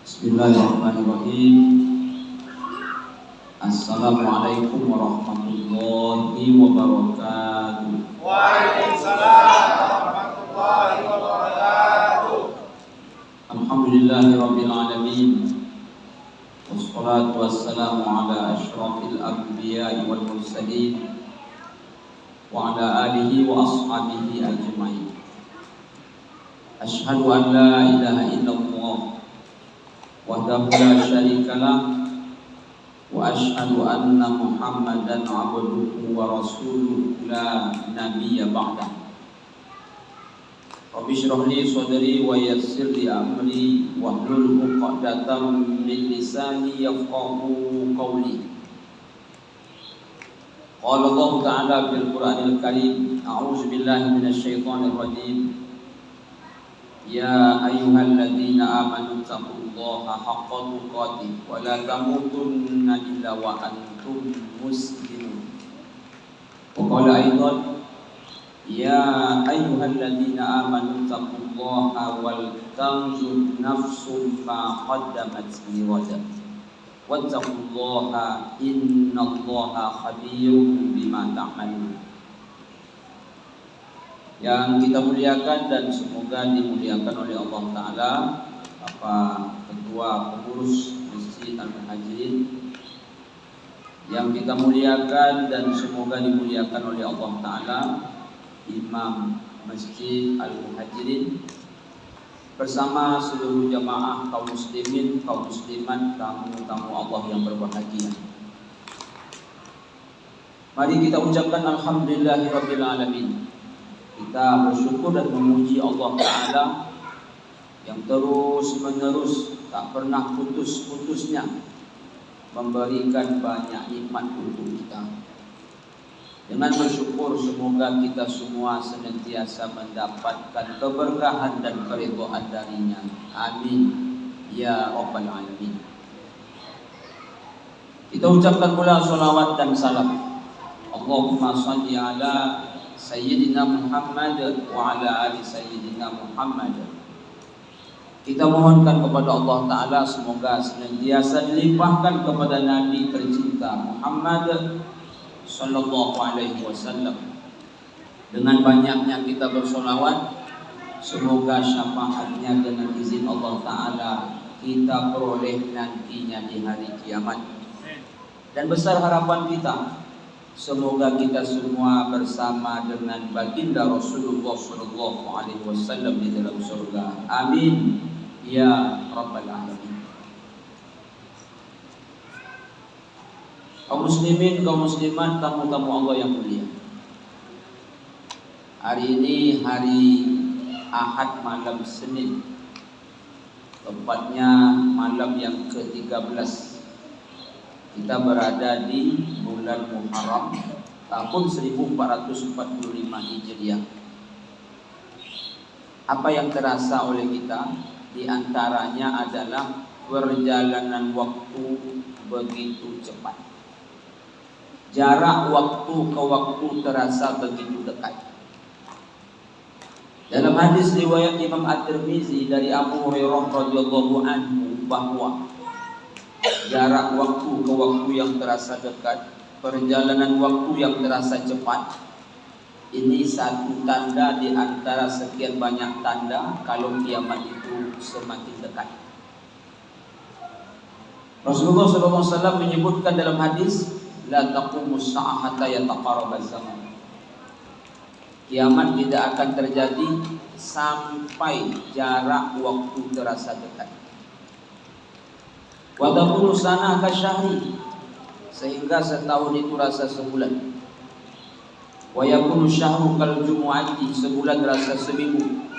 Bismillahirrahmanirrahim. Assalamualaikum warahmatullahi wabarakatuh. Waalaikumsalam warahmatullahi wabarakatuh. Alhamdulillahirabbil alamin. Wassalatu wassalamu ala asyrafil anbiya'i wal mursalin wa ala alihi wa ashabihi ajmain. Asyhadu an la ilaha illallah wahdahu la syarikalah wa asyhadu anna Muhammadan abduhu wa rasuluhu la nabiyya ba'dah. Rabbi shrah li sadri wa yassir li amri wahlul 'uqdatam min lisani yafqahu qawli. Qala Allah Ta'ala fil Qur'anil Karim, a'udzu billahi minasy syaithanir rajim. Ya ayyuhalladzina amanu taqullaha haqqa tuqatih wa la tamutunna illa wa antum muslimun. Wa qala aidan ya ayyuhalladzina amanu taqullaha wal tanzur nafsum ma qaddamat lighad wattaqullaha innallaha khabirum bima ta'malun. Yang kita muliakan dan semoga dimuliakan oleh Allah Ta'ala, Bapak Ketua Pengurus Masjid Al-Muhajirin, yang kita muliakan dan semoga dimuliakan oleh Allah Ta'ala, Imam Masjid Al-Muhajirin, bersama seluruh jamaah kaum muslimin, kaum muslimat, tamu-tamu Allah yang berbahagia. Mari kita ucapkan alhamdulillahirabbil alamin. Kita bersyukur dan memuji Allah Ta'ala yang terus menerus tak pernah putus-putusnya memberikan banyak nikmat untuk kita. Dengan bersyukur semoga kita semua senantiasa mendapatkan keberkahan dan keridhaan darinya. Amin ya rabbal alamin. Kita ucapkan pula salawat dan salam. Allahumma shalli ala Sayyidina Muhammad wa ala ali Sayyidina Muhammad. Kita mohonkan kepada Allah Ta'ala semoga senantiasa dilimpahkan kepada Nabi tercinta Muhammad sallallahu alaihi wasallam. Dengan banyaknya kita bersolawat, semoga syafaatnya dengan izin Allah Ta'ala kita peroleh nantinya di hari kiamat. Dan besar harapan kita, semoga kita semua bersama dengan baginda Rasulullah sallallahu alaihi wasallam di dalam surga. Amin ya rabbal alamin. Kaum muslimin, kaum muslimat, tamu-tamu Allah yang mulia. Hari ini hari Ahad malam Senin, tepatnya malam yang ke-13. Kita berada di bulan Muharram tahun 1445 Hijriah. Apa yang terasa oleh kita di antaranya adalah perjalanan waktu begitu cepat. Jarak waktu ke waktu terasa begitu dekat. Dalam hadis riwayat Imam At-Tirmizi dari Abu Hurairah radhiyallahu anhu bahwa jarak waktu ke waktu yang terasa dekat, perjalanan waktu yang terasa cepat, ini satu tanda di antara sekian banyak tanda kalau kiamat itu semakin dekat. Rasulullah SAW menyebutkan dalam hadis, la taqumus sa'ah hatta yataqarrabaz zaman. Kiamat tidak akan terjadi sampai jarak waktu terasa dekat. Wa taqulu sana kasyahri, sehingga setahun itu rasa sebulan. Wa yakunu syahru kal jumu'ati, sebulan rasa seminggu.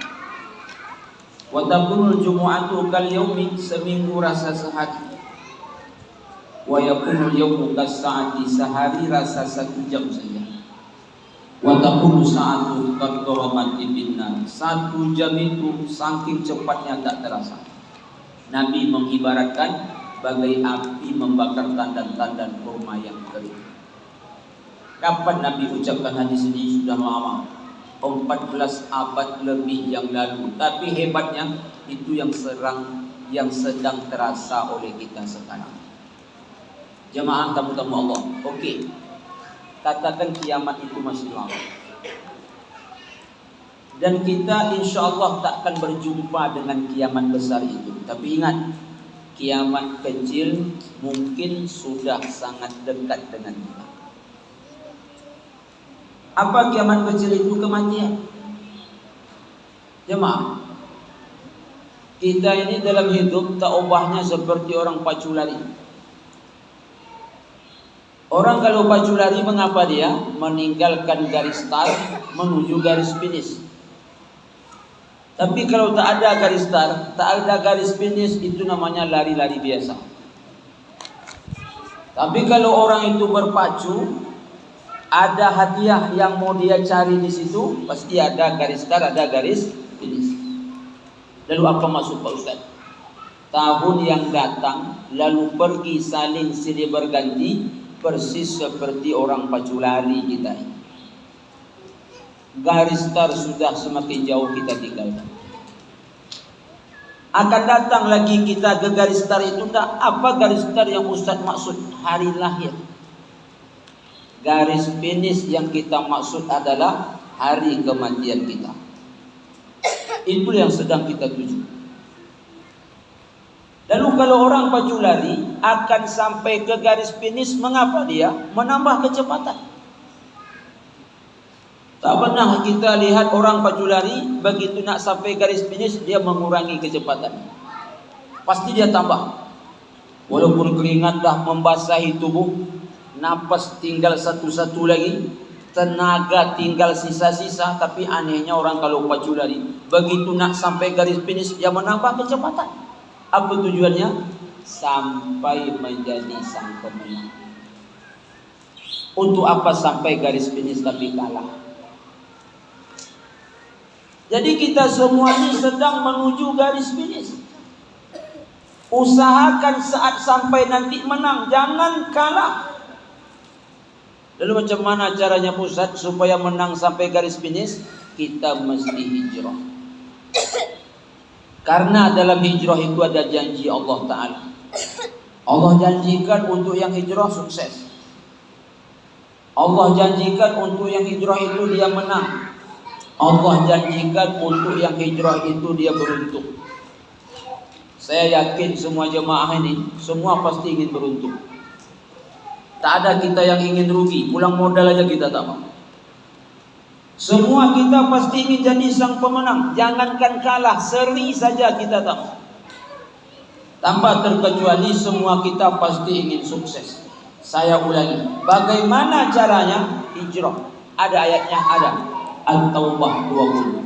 Wa taqulu jumu'atu kal yaumi, seminggu rasa sehari. Wa yakunu yawmu kas sa'ati, sehari rasa 1 jam saja. Wa taqulu sa'atu qad daramat binnar, 1 jam itu saking cepatnya tak terasa. Nabi mengibaratkan bagai api membakar tandan-tandan kurma yang kering. Kapan Nabi ucapkan hadis ini? Sudah lama, 14 abad lebih yang lalu. Tapi hebatnya itu yang yang sedang terasa oleh kita sekarang. Jemaah tamu-tamu Allah, okey, katakan kiamat itu masih lama, dan kita insya Allah tak akan berjumpa dengan kiamat besar itu. Tapi ingat, kiamat kecil mungkin sudah sangat dekat dengan kita. Apa kiamat kecil itu? Kematian. Jemaah, kita ini dalam hidup tak ubahnya seperti orang pacu lari. Orang kalau pacu lari, mengapa dia meninggalkan garis start menuju garis finish? Tapi kalau tak ada garis start, tak ada garis finish, itu namanya lari-lari biasa. Tapi kalau orang itu berpacu, ada hadiah yang mau dia cari di situ, pasti ada garis start, ada garis finish. Lalu apa maksud Pak Ustaz? Tahun yang datang lalu pergi saling silih berganti, persis seperti orang pacu lari kita ini. Garis start sudah semakin jauh kita tinggalkan. Akan datang lagi kita ke garis start itu. Tak, apa garis start yang Ustaz maksud? Hari lahir. Garis finish yang kita maksud adalah hari kematian kita. Itu yang sedang kita tuju. Lalu kalau orang pacu lari akan sampai ke garis finish, mengapa dia menambah kecepatan? Tak pernah kita lihat orang pacu lari begitu nak sampai garis finish dia mengurangi kecepatan. Pasti dia tambah. Walaupun keringat dah membasahi tubuh, napas tinggal satu-satu lagi, tenaga tinggal sisa-sisa, tapi anehnya orang kalau pacu lari begitu nak sampai garis finish dia menambah kecepatan. Apa tujuannya? Sampai menjadi sang pemenang. Untuk apa sampai garis finish tapi kalah? Jadi kita semua ini sedang menuju garis finish. Usahakan saat sampai nanti menang, jangan kalah. Lalu macam mana caranya Ustaz supaya menang sampai garis finish? Kita mesti hijrah. Karena dalam hijrah itu ada janji Allah Ta'ala. Allah janjikan untuk yang hijrah sukses. Allah janjikan untuk yang hijrah itu dia menang. Allah janjikan untuk yang hijrah itu dia beruntung. Saya yakin semua jemaah ini semua pasti ingin beruntung. Tak ada kita yang ingin rugi, pulang modal aja kita tak mau. Semua kita pasti ingin jadi sang pemenang. Jangankan kalah, seri saja kita tak mau. Tanpa terkecuali semua kita pasti ingin sukses. Saya ulangi, bagaimana caranya? Hijrah. Ada ayatnya, ada. At-Taubah 20.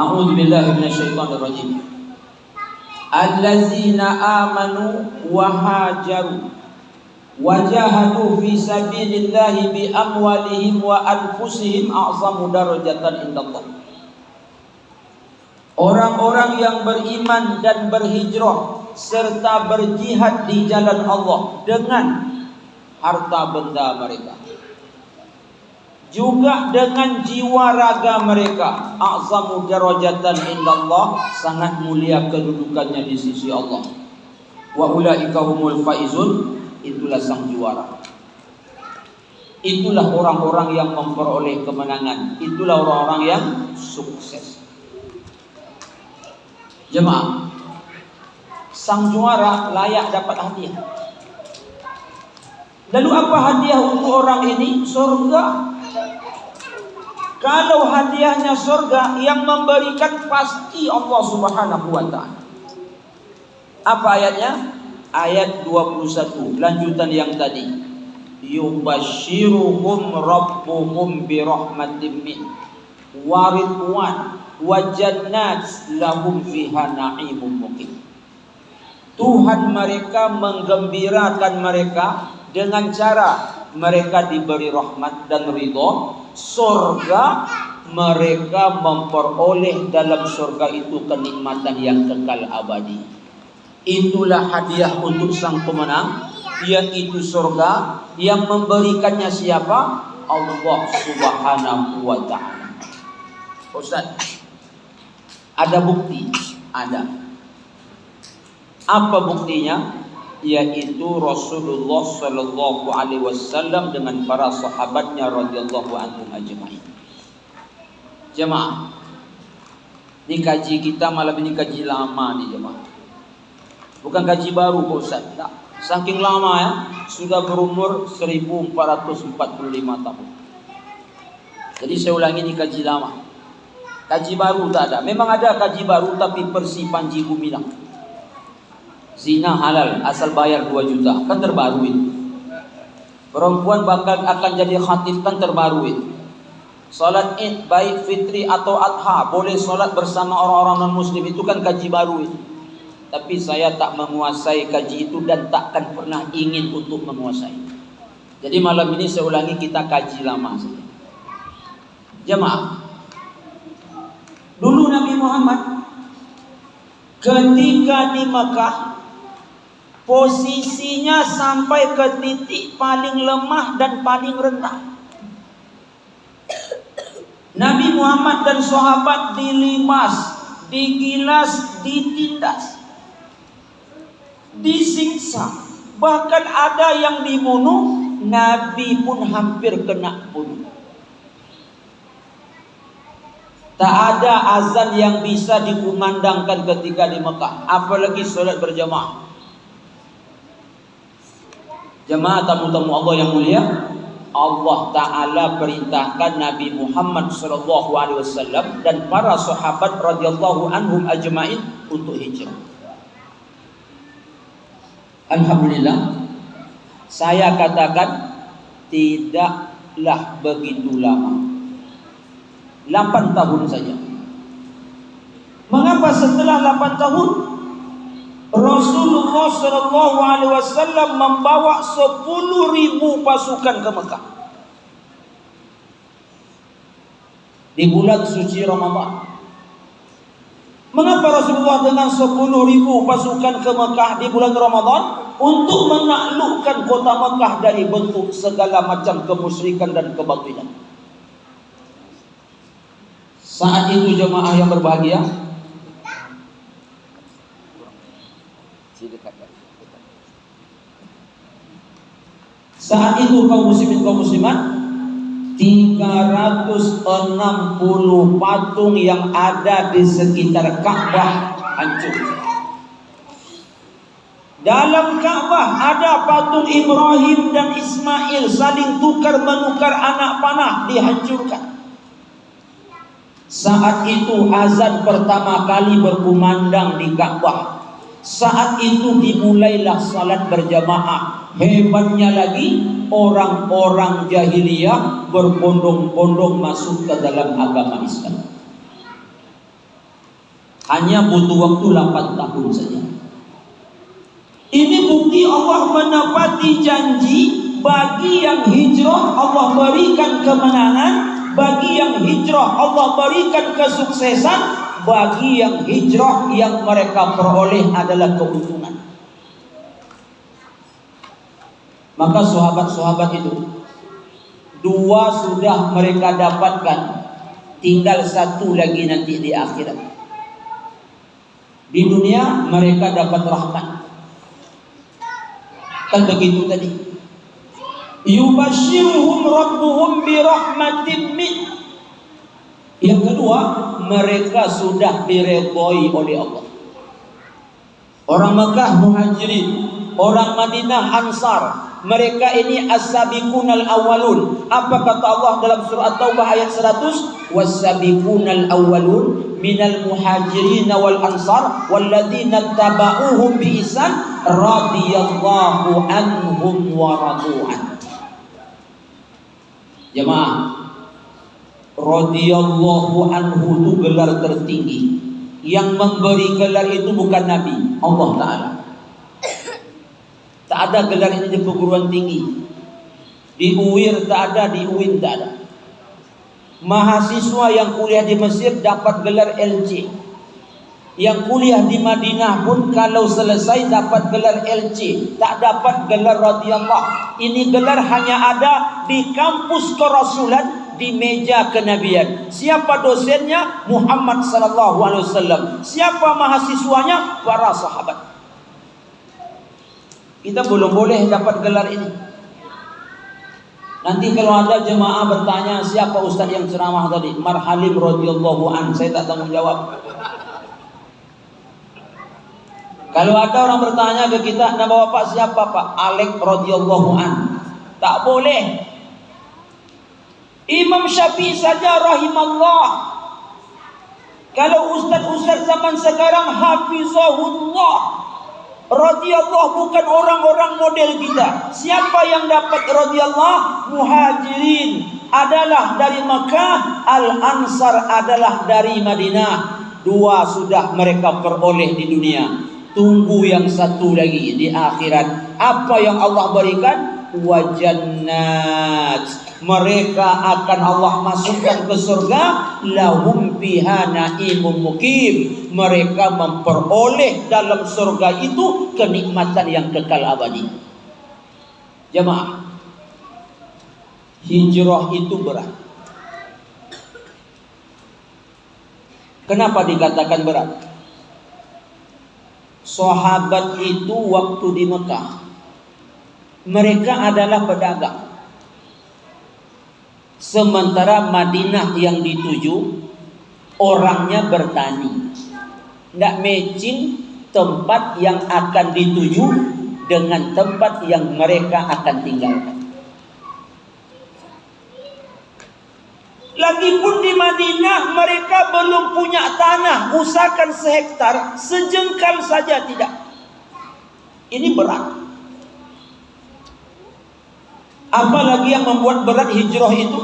A'udzubillahi minasyaitonirrajim. Allazina amanu wa hajaru wajahadu fi sabilillahi bi amwalihim wa anfusihim a'zamu darajatan indallah. Orang-orang yang beriman dan berhijrah serta berjihad di jalan Allah dengan harta benda mereka, juga dengan jiwa raga mereka, a'zamu darajatan indallah, sangat mulia kedudukannya di sisi Allah. Wa ulaika humul faizun, itulah sang juara. Itulah orang-orang yang memperoleh kemenangan. Itulah orang-orang yang sukses. Jemaah, sang juara layak dapat hadiah. Lalu apa hadiah untuk orang ini? Surga. Kalau hadiahnya surga, yang memberikan pasti Allah Subhanahu wa ta'ala. Apa ayatnya? Ayat 21, lanjutan yang tadi. Yubashiruhum rabbuhum birahmatin min wa ridwan wa jannat lahum fiha na'imun muqim. Tuhan mereka menggembirakan mereka dengan cara mereka diberi rahmat dan ridha. Surga, mereka memperoleh dalam surga itu kenikmatan yang kekal abadi. Itulah hadiah untuk sang pemenang, yaitu surga. Yang memberikannya siapa? Allah Subhanahu wa ta'ala. Ustaz, ada bukti Ada. Apa buktinya? Yaitu Rasulullah Sallallahu Alaihi Wasallam dengan para sahabatnya radhiyallahu anhum ajma'in. Jemaah, ini kaji kita malam ini kaji lama nih jemaah. Bukan kaji baru Pak Ustaz. Tak. Saking lama ya, sudah berumur 1445 tahun. Jadi saya ulangi ini kaji lama. Kaji baru tak ada. Memang ada kaji baru tapi Persi Panji Gumilang. Zina halal asal bayar 2 juta, kan terbaru itu. Perempuan bakal akan jadi khatib, kan terbaru itu. Salat Id baik fitri atau adha boleh salat bersama orang-orang non muslim, itu kan kaji baru itu. Tapi saya tak menguasai kaji itu dan takkan pernah ingin untuk menguasai. Jadi malam ini saya ulangi, kita kaji lama saja. Jemaah, dulu Nabi Muhammad ketika di Mekah posisinya sampai ke titik paling lemah dan paling rendah. Nabi Muhammad dan sahabat dilimas, digilas, ditindas, disiksa, bahkan ada yang dibunuh. Nabi pun hampir kena bunuh. Tak ada azan yang bisa dikumandangkan ketika di Mekah, apalagi salat berjamaah. Jemaah tamu-tamu Allah yang mulia, Allah Ta'ala perintahkan Nabi Muhammad SAW dan para sahabat radhiyallahu anhum ajma'in untuk hijrah. Alhamdulillah, saya katakan tidaklah begitu lama, 8 tahun saja. Mengapa setelah 8 tahun Rasulullah SAW membawa 10.000 pasukan ke Mekah di bulan suci Ramadan? Mengapa Rasulullah dengan 10.000 pasukan ke Mekah di bulan Ramadan? Untuk menaklukkan kota Mekah dari bentuk segala macam kemusyrikan dan kebatilan. Saat itu jemaah yang berbahagia, saat itu kaum muslimin kaum muslimat, 360 patung yang ada di sekitar Ka'bah hancur. Dalam Ka'bah ada patung Ibrahim dan Ismail saling tukar menukar anak panah, dihancurkan. Saat itu azan pertama kali berkumandang di Ka'bah. Saat itu dimulailah salat berjamaah. Hebatnya lagi, orang-orang jahiliyah berbondong-bondong masuk ke dalam agama Islam. Hanya butuh waktu 8 tahun saja. Ini bukti Allah menepati janji. Bagi yang hijrah Allah berikan kemenangan, bagi yang hijrah Allah berikan kesuksesan, bagi yang hijrah yang mereka peroleh adalah keuntungan. Maka sahabat-sahabat itu, 2 sudah mereka dapatkan, tinggal 1 lagi nanti di akhirat. Di dunia mereka dapat rahmat, kan begitu tadi. Yubashiruhum rabbuhum birahmatin min. Yang kedua, mereka sudah diredhoi oleh Allah. Orang Mekah Muhajirin, orang Madinah Ansar, mereka ini as-sabiqunal awwalun. Apa kata Allah dalam surah At-Taubah ayat 100? Was-sabiqunal awwalun minal muhajirin wal ansar walladzina tabauhum bi ihsan radhiyallahu anhum wa radu'an. Jemaah, radhiyallahu anhu itu gelar tertinggi. Yang memberi gelar itu bukan Nabi, Allah Ta'ala. Tak ada gelar ini di perguruan tinggi. Di UIR tak ada, di UIN tak ada. Mahasiswa yang kuliah di Mesir dapat gelar LC. Yang kuliah di Madinah pun kalau selesai dapat gelar LC, tak dapat gelar radhiyallahu. Ini gelar hanya ada di kampus kerasulan, di meja kenabian. Siapa dosennya? Muhammad sallallahu alaihi wasallam. Siapa mahasiswanya? Para sahabat. Kita belum boleh dapat gelar ini. Nanti kalau ada jemaah bertanya siapa ustaz yang ceramah tadi, Marhalim radhiyallahu an, saya tak tanggung jawab. Kalau ada orang bertanya ke kita, nama bapak siapa Pak? Alek radhiyallahu an, tak boleh. Imam Syafi'i saja rahimallah. Kalau ustaz-ustaz zaman sekarang hafizahullah radhiyallahu, bukan orang-orang model kita. Siapa yang dapat radhiyallahu? Muhajirin adalah dari Makkah, Al-Ansar adalah dari Madinah. Dua sudah mereka peroleh di dunia. Tunggu yang satu lagi di akhirat. Apa yang Allah berikan? Wajannat. Mereka akan Allah masukkan ke surga. Lahum fiha na'imun mukim. Mereka memperoleh dalam surga itu kenikmatan yang kekal abadi. Jemaah, hijrah itu berat. Kenapa dikatakan berat? Sahabat itu waktu di Mekah, mereka adalah pedagang. Sementara Madinah yang dituju, orangnya bertani. Tidak matching tempat yang akan dituju dengan tempat yang mereka akan tinggalkan. Lagipun di Madinah mereka belum punya tanah, usahakan sehektar, sejengkal saja tidak. Ini berat. Apalagi yang membuat berat hijrah itu?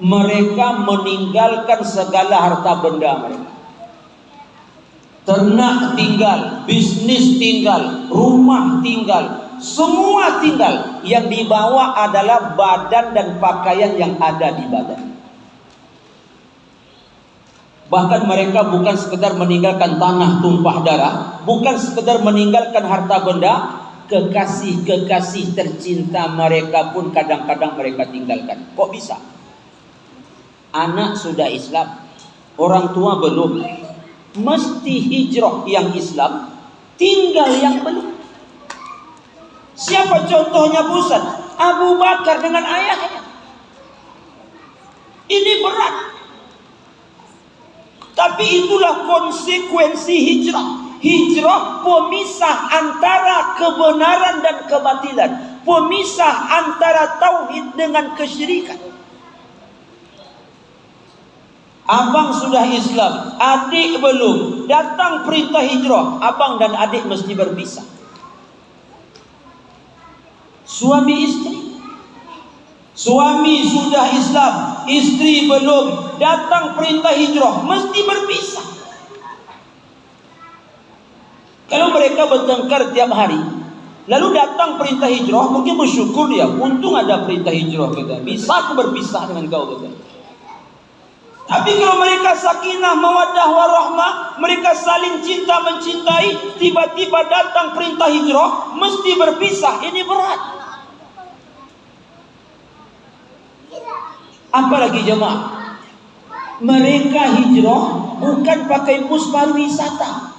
Mereka meninggalkan segala harta benda mereka. Ternak tinggal, bisnis tinggal, rumah tinggal, semua tinggal. Yang dibawa adalah badan dan pakaian yang ada di badan. Bahkan mereka bukan sekedar meninggalkan tanah tumpah darah, bukan sekedar meninggalkan harta benda, kekasih-kekasih tercinta mereka pun kadang-kadang mereka tinggalkan. Kok bisa? Anak sudah Islam, orang tua belum. Mesti hijrah yang Islam, tinggal yang belum. Siapa contohnya Ustaz? Abu Bakar dengan ayahnya. Ini berat. Tapi itulah konsekuensi hijrah. Hijrah pemisah antara kebenaran dan kebatilan, pemisah antara tauhid dengan kesyirikan. Abang sudah Islam, adik belum, datang perintah hijrah, abang dan adik mesti berpisah. Suami istri, suami sudah Islam, istri belum, datang perintah hijrah, mesti berpisah. Kalau mereka bertengkar tiap hari, lalu datang perintah hijrah, mungkin bersyukur dia, untung ada perintah hijrah, kata, bisa aku berpisah dengan kau, kata. Tapi kalau mereka sakinah, mawaddah, warahmah, mereka saling cinta mencintai, tiba-tiba datang perintah hijrah, mesti berpisah. Ini berat. Apalagi jemaah, mereka hijrah bukan pakai bus pariwisata,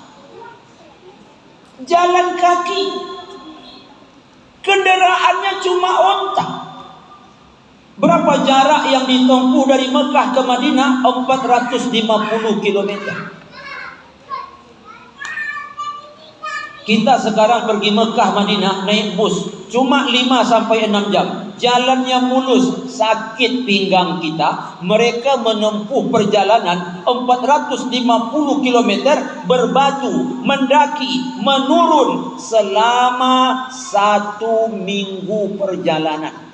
jalan kaki, kendaraannya cuma onta. Berapa jarak yang ditempuh dari Mekah ke Madinah? 450 km. Kita sekarang pergi Mekah Madinah naik bus cuma 5-6 jam. Jalannya mulus, sakit pinggang kita. Mereka menempuh perjalanan 450 km berbatu, mendaki, menurun selama 1 minggu perjalanan.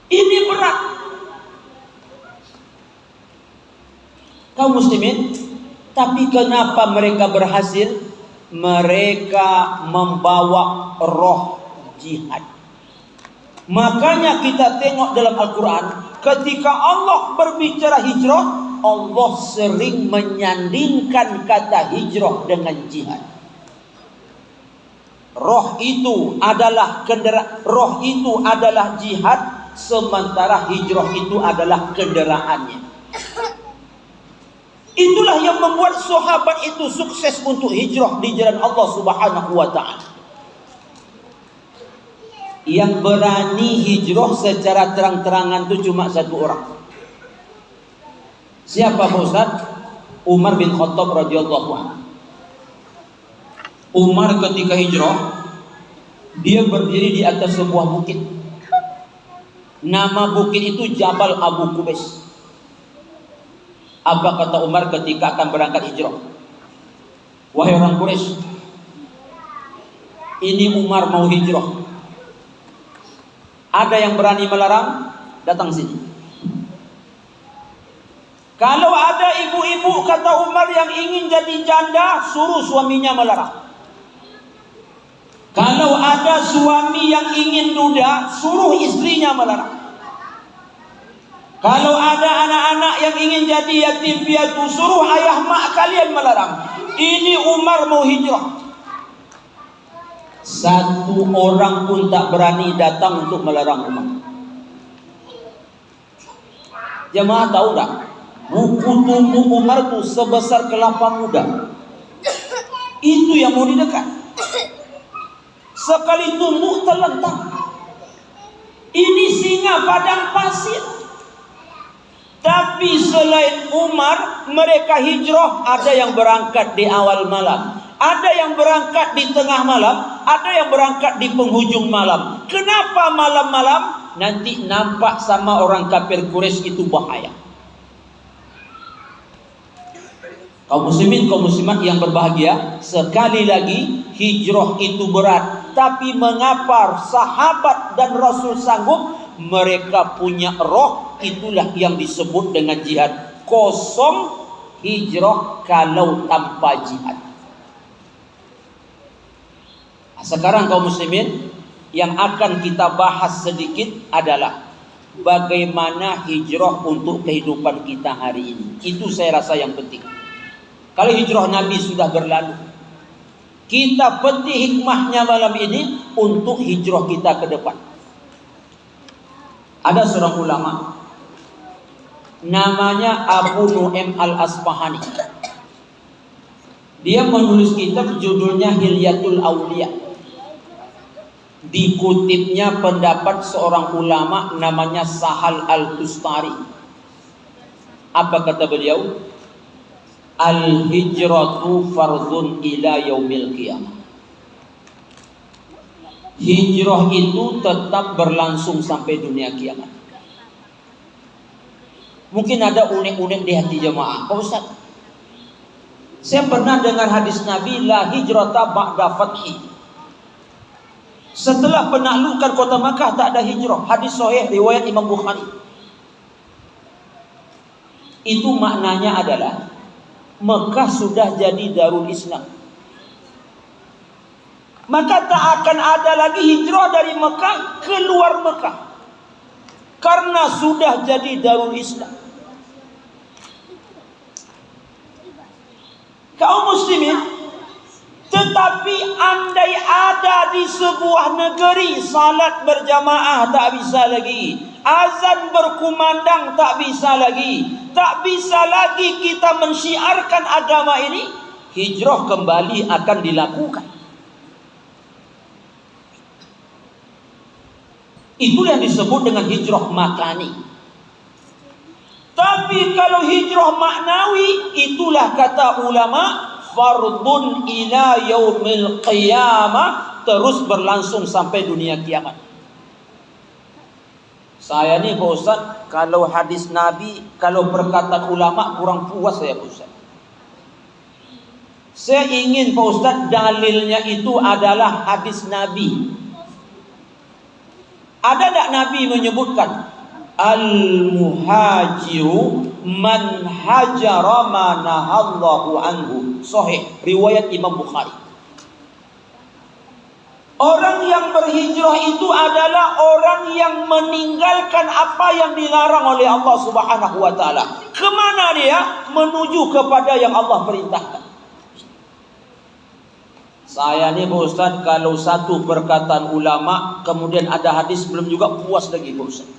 Ini berat. Kaum muslimin, tapi kenapa mereka berhasil? Mereka membawa roh jihad. Makanya kita tengok dalam Al-Quran, ketika Allah berbicara hijrah, Allah sering menyandingkan kata hijrah dengan jihad. Roh itu adalah roh itu adalah jihad. sementara hijrah itu adalah kendaraannya. Itulah yang membuat sahabat itu sukses untuk hijrah di jalan Allah Subhanahu wa taala. Yang berani hijrah secara terang-terangan itu cuma satu orang. Siapa Pak Ustaz? Umar bin Khattab radhiyallahu anhu. Umar ketika hijrah, dia berdiri di atas sebuah bukit. Nama bukit itu Jabal Abu Qubais. Apa kata Umar ketika akan berangkat hijrah? Wahai orang Quraisy, ini Umar mau hijrah. Ada yang berani melarang? Datang sini. Kalau ada ibu-ibu, kata Umar, yang ingin jadi janda, suruh suaminya melarang. Kalau ada suami yang ingin duda, suruh istrinya melarang. Kalau ada anak-anak yang ingin jadi yatim piatu, suruh ayah mak kalian melarang. Ini Umar mau hijrah. Satu orang pun tak berani datang untuk melarang Umar. Jemaah tahu tak? Buku tubuh Umar itu sebesar kelapa muda. Itu yang mau didekat. Sekali tumbuh terlentang. Ini singa padang pasir. Tapi selain Umar, mereka hijrah. Ada yang berangkat di awal malam, ada yang berangkat di tengah malam, ada yang berangkat di penghujung malam. Kenapa malam-malam? Nanti nampak sama orang kafir Quraisy itu bahaya. Kaum muslimin, kaum muslimat yang berbahagia, sekali lagi hijrah itu berat. Tapi mengapa sahabat dan Rasul sanggup? Mereka punya roh, itulah yang disebut dengan jihad. Kosong hijrah kalau tanpa jihad. Sekarang kaum muslimin, yang akan kita bahas sedikit adalah bagaimana hijrah untuk kehidupan kita hari ini. Itu saya rasa yang penting. Kalau hijrah Nabi sudah berlalu, kita petik hikmahnya malam ini untuk hijrah kita ke depan. Ada seorang ulama namanya Abu Nu'aim Al-Asfahani. Dia menulis kitab judulnya Hilyatul Auliya. Dikutipnya pendapat seorang ulama namanya Sahal Al-Tustari. Apa kata beliau? Al-hijratu fardun ila yaumil qiyamah. Hijrah itu tetap berlangsung sampai dunia kiamat. Mungkin ada unek-unek di hati jemaah. Pak Ustaz, saya pernah dengar hadis Nabi, la hijrata ba'da fathi. Setelah penaklukan kota Makkah tak ada hijrah. Hadis sahih riwayat Imam Bukhari. Itu maknanya adalah Mekah sudah jadi Darul Islam. Maka tak akan ada lagi hijrah dari Mekah keluar Mekah, karena sudah jadi Darul Islam. Kaum muslimin, tetapi andai ada di sebuah negeri salat berjamaah tak bisa lagi, azan berkumandang tak bisa lagi, tak bisa lagi kita mensyiarkan agama ini, hijrah kembali akan dilakukan. Itulah yang disebut dengan hijrah makani. Tapi kalau hijrah maknawi, itulah kata ulama, fardun ila yaumil qiyamah, terus berlangsung sampai dunia kiamat. Saya ni Pak Ustaz, kalau hadis Nabi, kalau perkataan ulama kurang puas saya Pak Ustaz. Saya ingin Pak Ustaz dalilnya itu adalah hadis Nabi. Ada tak Nabi menyebutkan al-muhajiru man hajara ma nahallahu anhu? Sahih riwayat Imam Bukhari. Orang yang berhijrah itu adalah orang yang meninggalkan apa yang dilarang oleh Allah Subhanahu wa taala. Kemana dia? Menuju kepada yang Allah perintahkan. Saya ni Pak Ustaz, kalau satu perkataan ulama kemudian ada hadis belum juga puas lagi Pak Ustaz.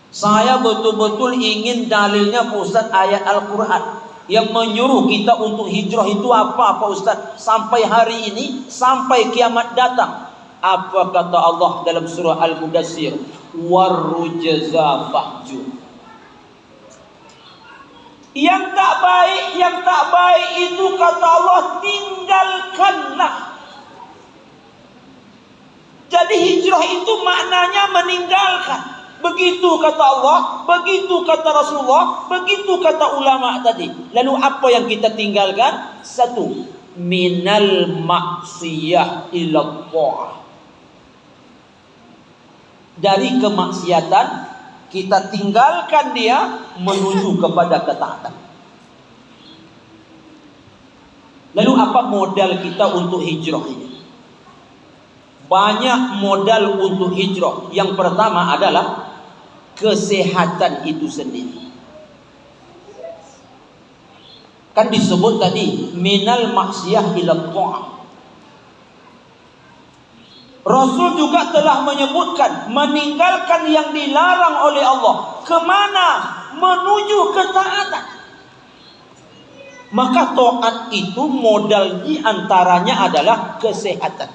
Saya betul-betul ingin dalilnya Pak Ustaz ayat Al-Quran yang menyuruh kita untuk hijrah itu apa Pak Ustaz? Sampai hari ini, sampai kiamat datang. Apa kata Allah dalam surah Al-Mudassir? Warrujaza fahjur. Yang tak baik itu kata Allah tinggalkanlah. Jadi hijrah itu maknanya meninggalkan. Begitu kata Allah, begitu kata Rasulullah, begitu kata ulama tadi. Lalu apa yang kita tinggalkan? Satu, minal maksiyah ila ta'ah. Dari kemaksiatan kita tinggalkan dia menuju kepada ketaatan. Lalu apa modal kita untuk hijrah ini? Banyak modal untuk hijrah. Yang pertama adalah kesehatan itu sendiri. Kan disebut tadi minal maksiyah ila ta'ah. Rasul juga telah menyebutkan meninggalkan yang dilarang oleh Allah. Kemana? Menuju ketaatan. Maka taat itu modal di antaranya adalah kesehatan.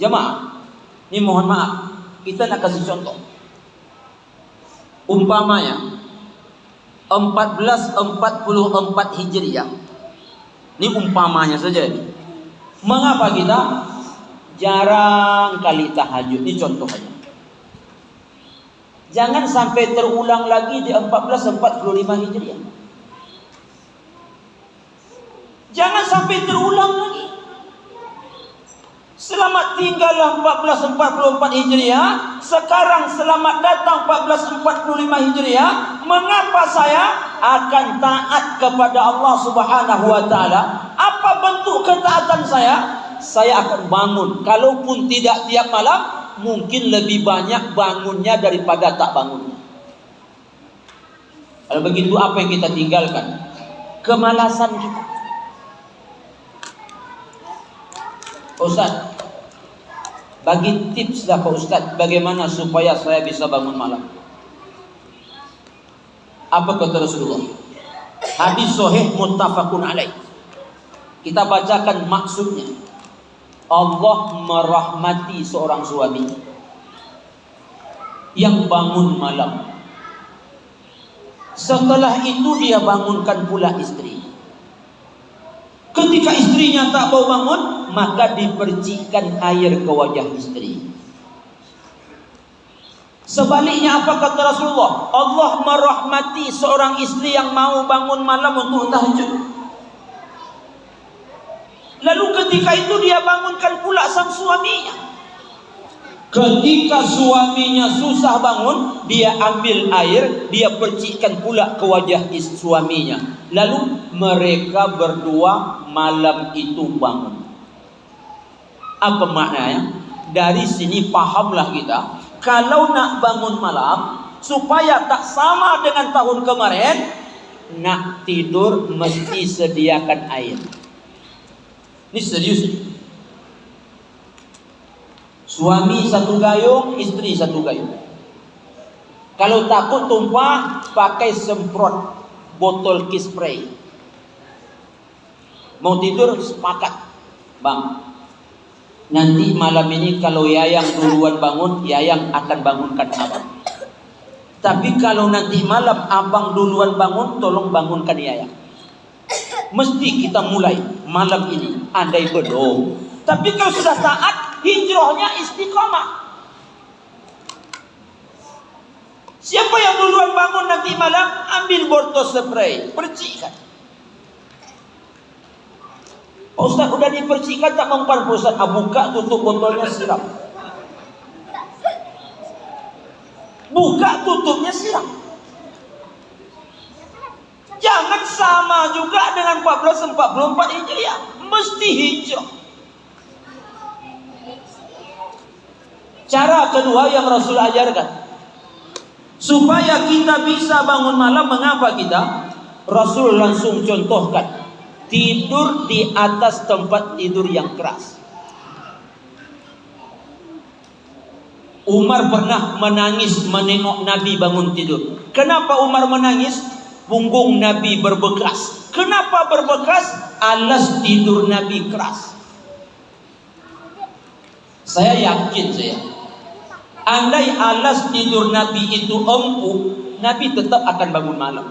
Jemaah, ini mohon maaf, kita nak kasih contoh. Umpamanya 1444 Hijriah. Ini umpamanya saja ini. Mengapa kita jarang kali tahajud? Ini contoh aja. Jangan sampai terulang lagi di 1445 Hijriah. Jangan sampai terulang lagi. Selamat tinggallah 1444 Hijriah. Sekarang selamat datang 1445 Hijriah. Mengapa saya akan taat kepada Allah Subhanahu wa taala? Apa bentuk ketaatan saya? Saya akan bangun. Kalaupun tidak tiap malam, mungkin lebih banyak bangunnya daripada tak bangunnya. Kalau begitu apa yang kita tinggalkan? Kemalasan kita. Ustaz, bagi tips lah Pak Ustaz, bagaimana supaya saya bisa bangun malam? Apa kata Rasulullah? Hadis sahih muttafaqun alaih. Kita bacakan maksudnya. Allah merahmati seorang suami yang bangun malam. Setelah itu dia bangunkan pula istri. Ketika istrinya tak mau bangun, maka dipercikkan air ke wajah istri. Sebaliknya apa kata Rasulullah? Allah merahmati seorang istri yang mau bangun malam untuk tahajud. Lalu ketika itu dia bangunkan pula sang suaminya. Ketika suaminya susah bangun, dia ambil air, dia percikkan pula ke wajah suaminya. Lalu mereka berdua malam itu bangun. Apa maknanya? Dari sini pahamlah kita, kalau nak bangun malam supaya tak sama dengan tahun kemarin, nak tidur mesti sediakan air. Ini serius. Suami satu gayung, istri satu gayung. Kalau takut tumpah, pakai semprot botol kiss spray. Mau tidur sepakat, bang. Nanti malam ini kalau Yayang duluan bangun, Yayang akan bangunkan abang. Tapi kalau nanti malam abang duluan bangun, tolong bangunkan Yayang. Mesti kita mulai malam ini andai belum. Tapi kalau sudah taat, hijrahnya istiqamah. Siapa yang duluan bangun nanti malam, ambil botol spray, percikkan. Pak Ustaz udah dipercikkan tak mempan Pak Ustaz, buka tutup botolnya siram. Buka tutupnya siram. Jangan sama juga dengan 1444 Hijriah. Mesti hijrah. Cara kedua yang Rasul ajarkan, supaya kita bisa bangun malam, mengapa kita? Rasul langsung contohkan, tidur di atas tempat tidur yang keras. Umar pernah menangis menengok Nabi bangun tidur. Kenapa Umar menangis? Punggung Nabi berbekas. Kenapa berbekas? Alas tidur Nabi keras. Saya yakin andai alas tidur Nabi itu empuk, Nabi tetap akan bangun malam.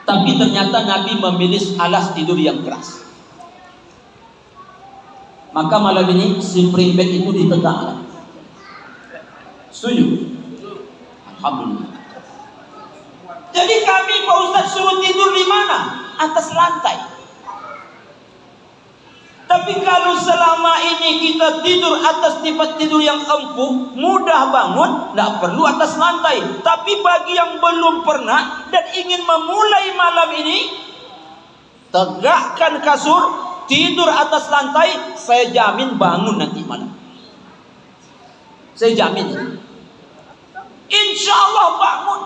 Tapi ternyata Nabi memilih alas tidur yang keras. Maka malam ini spring bed itu ditegakkan. Setuju? Alhamdulillah. Jadi kami Pak Ustaz suruh tidur di mana? Atas lantai. Tapi kalau selama ini kita tidur atas tempat tidur yang empuk, mudah bangun, tidak perlu atas lantai. Tapi bagi yang belum pernah dan ingin memulai malam ini, tegakkan kasur, tidur atas lantai, saya jamin bangun nanti malam. Saya jamin. Insya Allah bangun.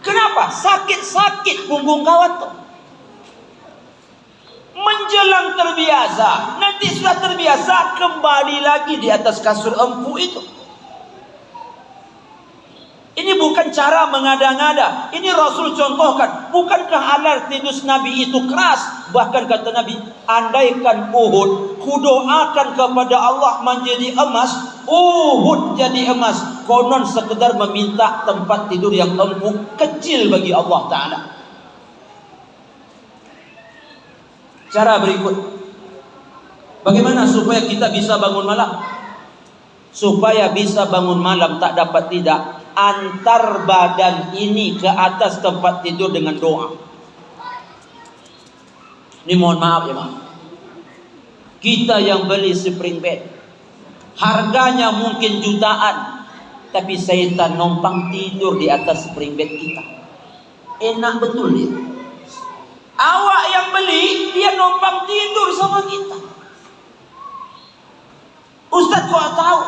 Kenapa? Sakit-sakit punggung kawan tuh. Menjelang terbiasa, nanti sudah terbiasa kembali lagi di atas kasur empuk itu. Ini bukan cara mengada-ngada. Ini Rasul contohkan. Bukankah alar tidur Nabi itu keras? Bahkan kata Nabi, andaikan Uhud, kudoakan kepada Allah menjadi emas, Uhud jadi emas. Konon sekedar meminta tempat tidur yang empuk, kecil bagi Allah Ta'ala. Cara berikut, bagaimana supaya kita bisa bangun malam? Supaya bisa bangun malam tak dapat tidak, antar badan ini ke atas tempat tidur dengan doa. Ini mohon maaf ya Bang, kita yang beli spring bed, harganya mungkin jutaan, tapi syaitan numpang tidur di atas spring bed kita. Enak betul dia. Awak yang beli, dia numpang tidur sama kita. Ustaz kok tahu?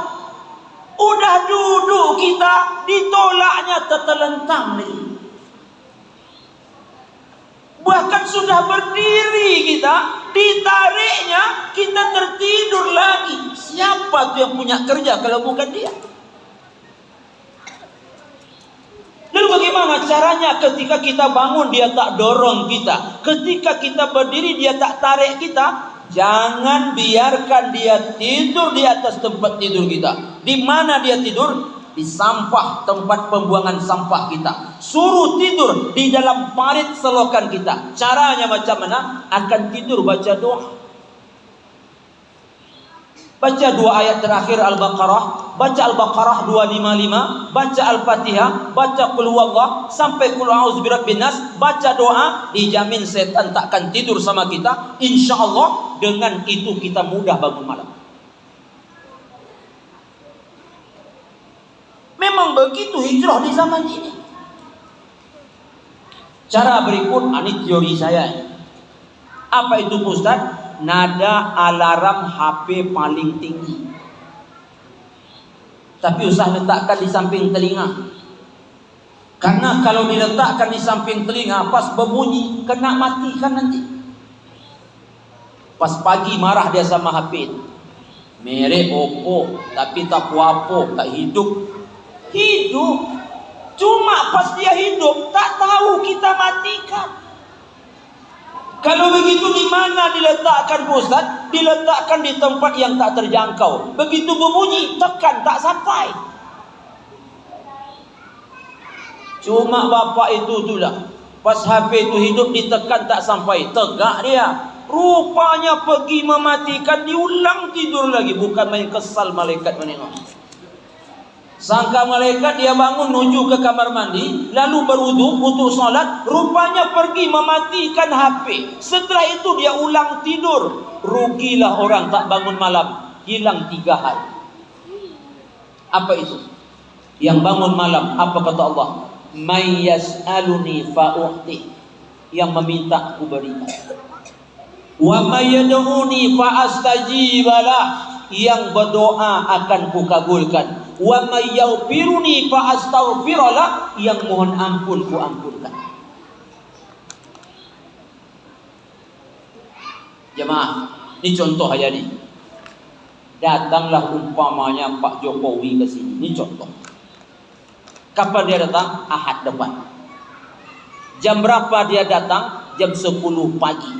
Udah duduk kita, ditolaknya tertelentang nih. Bahkan sudah berdiri kita, ditariknya kita tertidur lagi. Siapa tuh yang punya kerja kalau bukan dia? Lalu bagaimana caranya ketika kita bangun dia tak dorong kita, ketika kita berdiri dia tak tarik kita? Jangan biarkan dia tidur di atas tempat tidur kita. Di mana dia tidur? Di sampah, tempat pembuangan sampah kita. Suruh tidur di dalam parit selokan kita. Caranya macam mana? Akan tidur baca doa. Baca dua ayat terakhir Al-Baqarah, baca Al-Baqarah 255, baca Al-Fatihah, baca Qul Huwallah sampai Qul A'udzu Birabbin Nas, baca doa, dijamin setan takkan tidur sama kita. Insyaallah dengan itu kita mudah bangun malam. Memang begitu hijrah di zaman ini. Cara berikut, ini teori saya. Apa itu Ustaz? Nada alarm HP paling tinggi. Tapi usah letakkan di samping telinga. Karena kalau diletakkan di samping telinga, pas berbunyi, kena matikan nanti. Pas pagi marah dia sama HP. Merek Oppo, tapi tak apa, tak hidup. Hidup. Cuma pas dia hidup, tak tahu kita matikan. Kalau begitu di mana diletakkan Ustaz? Diletakkan di tempat yang tak terjangkau. Begitu berbunyi, tekan tak sampai. Cuma bapak itu itulah. Pas HP itu hidup ditekan tak sampai, tegak dia. Rupanya pergi mematikan, diulang tidur lagi. Bukan main kesal malaikat menengok. Sangka malaikat dia bangun menuju ke kamar mandi, lalu berwudu untuk solat, rupanya pergi mematikan HP. Setelah itu dia ulang tidur. Rugilah orang tak bangun malam, hilang 3 hari. Apa itu? Yang bangun malam, apa kata Allah? May yas'aluni fa'u'ti. Yang meminta aku berikan. Wa may yad'uni fa'astajibalah. Yang berdoa akan kukabulkan. Wa may yaghfiruni fa astaghfirullah, yang mohon ampun ku ampunkan. Jemaah, ini contoh aja nih. Datanglah umpamanya Pak Jokowi ke sini. Ini contoh. Kapan dia datang? Ahad depan. Jam berapa dia datang? Jam 10 pagi.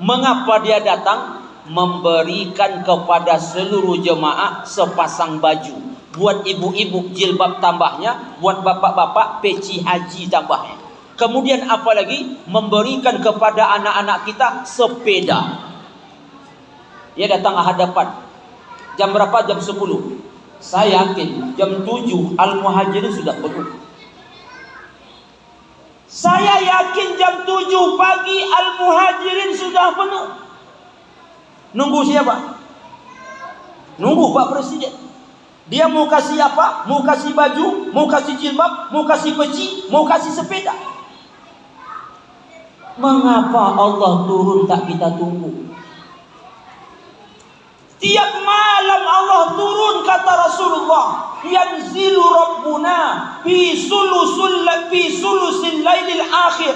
Mengapa dia datang? Memberikan kepada seluruh jemaah sepasang baju. Buat ibu-ibu jilbab tambahnya, buat bapak-bapak peci haji tambahnya. Kemudian apa lagi? Memberikan kepada anak-anak kita sepeda. Dia datang ahad depan. Jam berapa? Jam 10. Saya yakin jam 7 Al-Muhajirin sudah penuh. Saya yakin jam 7 pagi Al-Muhajirin sudah penuh. Nunggu siapa? Nunggu Pak Presiden. Dia mau kasih apa? Mau kasih baju, mau kasih jilbab, mau kasih peci, mau kasih sepeda. Mengapa Allah turun tak kita tunggu? Tiap malam Allah turun, kata Rasulullah, yanzilu Rabbuna fi sulusil lailil akhir.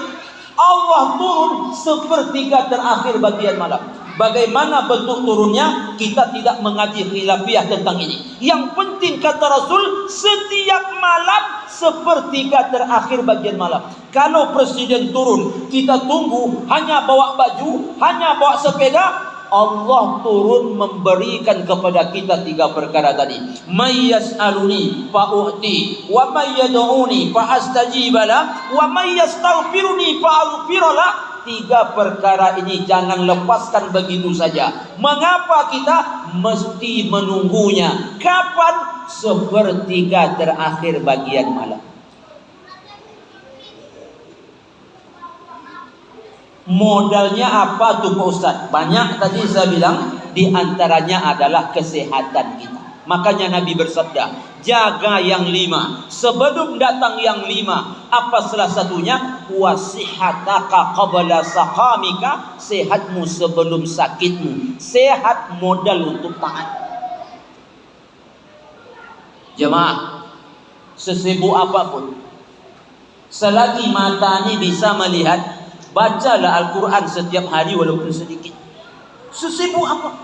Allah turun sepertiga terakhir bagian malam. Bagaimana bentuk turunnya? Kita tidak mengaji khilafiyah tentang ini. Yang penting kata Rasul, setiap malam sepertiga terakhir bagian malam. Kalau presiden turun, kita tunggu hanya bawa baju, hanya bawa sepeda. Allah turun memberikan kepada kita 3 perkara tadi. May yas'aluni fa'u'ti, wa may yad'uni fa'astajibala, wa may yastaghfiruni fa'aghfirala. 3 perkara ini jangan lepaskan begitu saja. Mengapa kita mesti menunggunya? Kapan? Sepertiga terakhir bagian malam. Modalnya apa tuh Pak Ustaz? Banyak tadi saya bilang, di antaranya adalah kesehatan kita. Makanya Nabi bersabda, jaga yang 5 sebelum datang yang 5. Apa salah satunya? Wasihataka qabla saqamika, sehatmu sebelum sakitmu. Sehat modal untuk taat. Jemaah, sesibuk apapun, selagi mata ini bisa melihat, bacalah Al-Quran setiap hari walaupun sedikit. Sesibuk apa?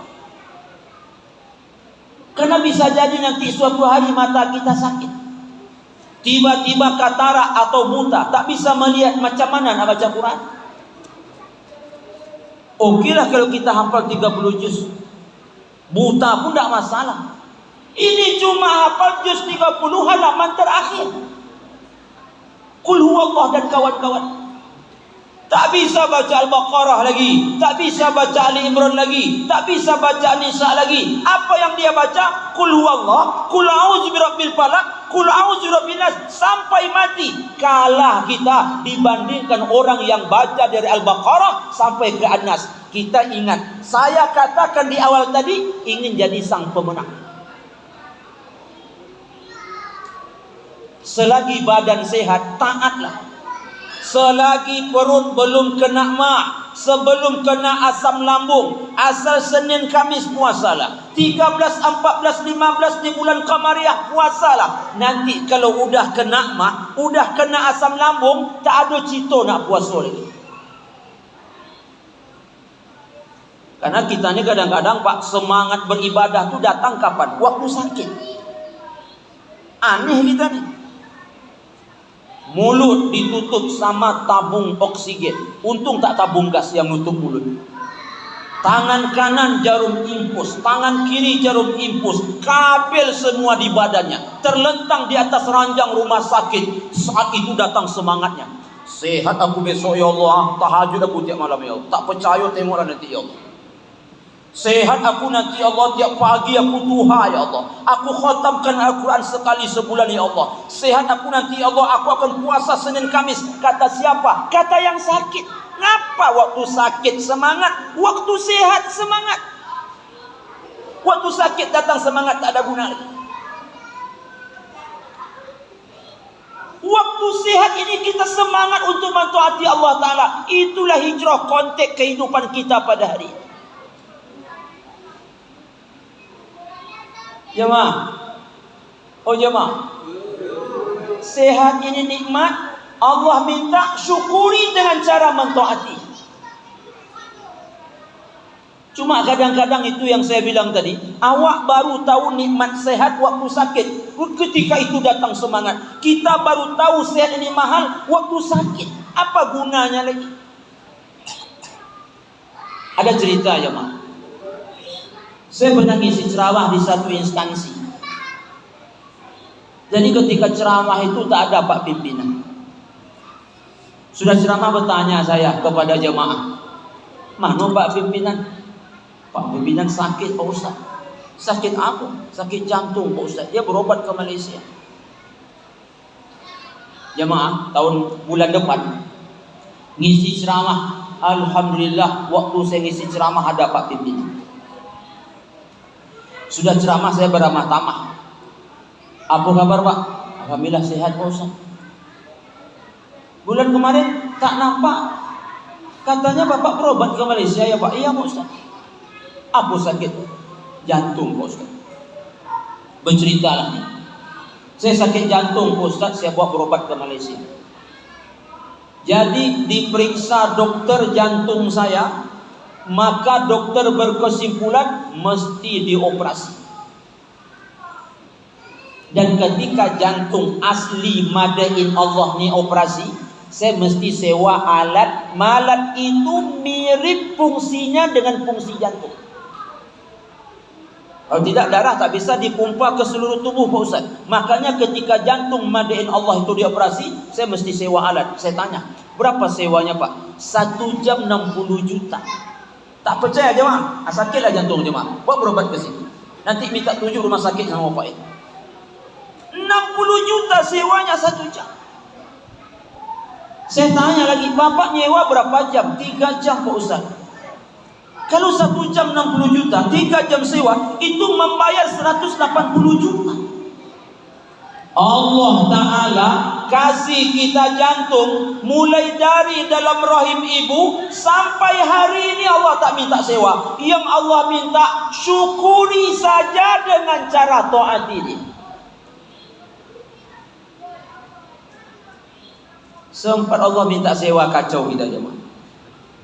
Karena bisa jadi nanti suatu hari mata kita sakit. Tiba-tiba katarak atau buta, tak bisa melihat, macam mana nak baca Quran? Okeylah kalau kita hafal 30 juz. Buta pun tak masalah. Ini cuma hafal juz 30 halaman terakhir. Qul huwallah dan kawan-kawan. Tak bisa baca Al-Baqarah lagi, tak bisa baca Ali Imran lagi, tak bisa baca Nisa lagi. Apa yang dia baca? Qul huwallah, qul a'udzu birabbil falaq, qul a'udzu birabbin nas, sampai mati. Kalah kita dibandingkan orang yang baca dari Al-Baqarah sampai ke An-Nas. Kita ingat, saya katakan di awal tadi, ingin jadi sang pemenang. Selagi badan sehat, taatlah. Selagi perut belum kena mak, sebelum kena asam lambung, asal Senin Kamis puasalah. 13, 14, 15 di bulan Qamariyah puasalah. Nanti kalau udah kena mak, udah kena asam lambung, tak ada cita nak puasa lagi. Karena kita ni kadang-kadang Pak, semangat beribadah tu datang kapan? Waktu sakit. Aneh kita ni. Mulut ditutup sama tabung oksigen. Untung tak tabung gas yang nutup mulut. Tangan kanan jarum infus, tangan kiri jarum infus, kabel semua di badannya, terlentang di atas ranjang rumah sakit. Saat itu datang semangatnya. Sehat aku besok ya Allah, tahajud aku tiap malam ya Allah. Tak percaya tengoklah nanti ya Allah. Sehat aku nanti ya Allah, tiap pagi aku duha ya Allah. Aku khatamkan Al-Quran sekali sebulan ya Allah. Sehat aku nanti ya Allah, aku akan puasa Senin Kamis. Kata siapa? Kata yang sakit. Ngapa waktu sakit semangat, waktu sehat semangat? Waktu sakit datang semangat tak ada guna lagi. Waktu sehat ini kita semangat untuk mentaati Allah Ta'ala. Itulah hijrah konteks kehidupan kita pada hari ini. Jemaah, oh jemaah, sehat ini nikmat. Allah minta syukuri dengan cara mentaati. Cuma kadang-kadang itu yang saya bilang tadi, awak baru tahu nikmat sehat waktu sakit. Ketika itu datang semangat. Kita baru tahu sehat ini mahal waktu sakit. Apa gunanya lagi? Ada cerita ya, Mak. Saya pernah ngisi ceramah di satu instansi. Jadi ketika ceramah itu tak ada Pak Pimpinan. Sudah ceramah bertanya saya kepada jemaah, mana Pak Pimpinan? Pak Pimpinan sakit Pak Ustaz. Sakit apa? Sakit jantung Pak Ustaz. Dia berobat ke Malaysia. Jemaah, bulan depan ngisi ceramah. Alhamdulillah, waktu saya ngisi ceramah ada Pak Pimpinan. Sudah ceramah saya beramah tamah. Apa kabar Pak? Alhamdulillah sehat Pak Ustaz. Bulan kemarin tak nampak. Katanya Bapak berobat ke Malaysia ya Pak? Iya Pak Ustaz. Apa sakit? Jantung Pak Ustaz. Berceritalah nih. Saya sakit jantung Pak Ustaz, saya bawa berobat ke Malaysia. Jadi diperiksa dokter jantung saya, maka dokter berkesimpulan mesti dioperasi. Dan ketika jantung asli madain Allah ni operasi, saya mesti sewa alat. Alat itu mirip fungsinya dengan fungsi jantung. Kalau tidak, darah tak bisa dipompa ke seluruh tubuh Pak Ustaz. Makanya ketika jantung madain Allah itu dioperasi, saya mesti sewa alat. Saya tanya, berapa sewanya Pak? 1 jam 60 juta. Tak percaya jemaah? Sakitlah jantung jemaah, buat berobat ke situ. Nanti minta tunjuk rumah sakit sama Bapak itu. 60 juta sewanya 1 jam. Saya tanya lagi, Bapak nyewa berapa jam? 3 jam Pak Ustaz. Kalau 1 jam 60 juta, 3 jam sewa, itu membayar 180 juta. Allah Ta'ala kasih kita jantung mulai dari dalam rahim ibu sampai hari ini Allah tak minta sewa. Yang Allah minta syukuri saja dengan cara taat ini. Sempat Allah minta sewa, kacau kita jemaah.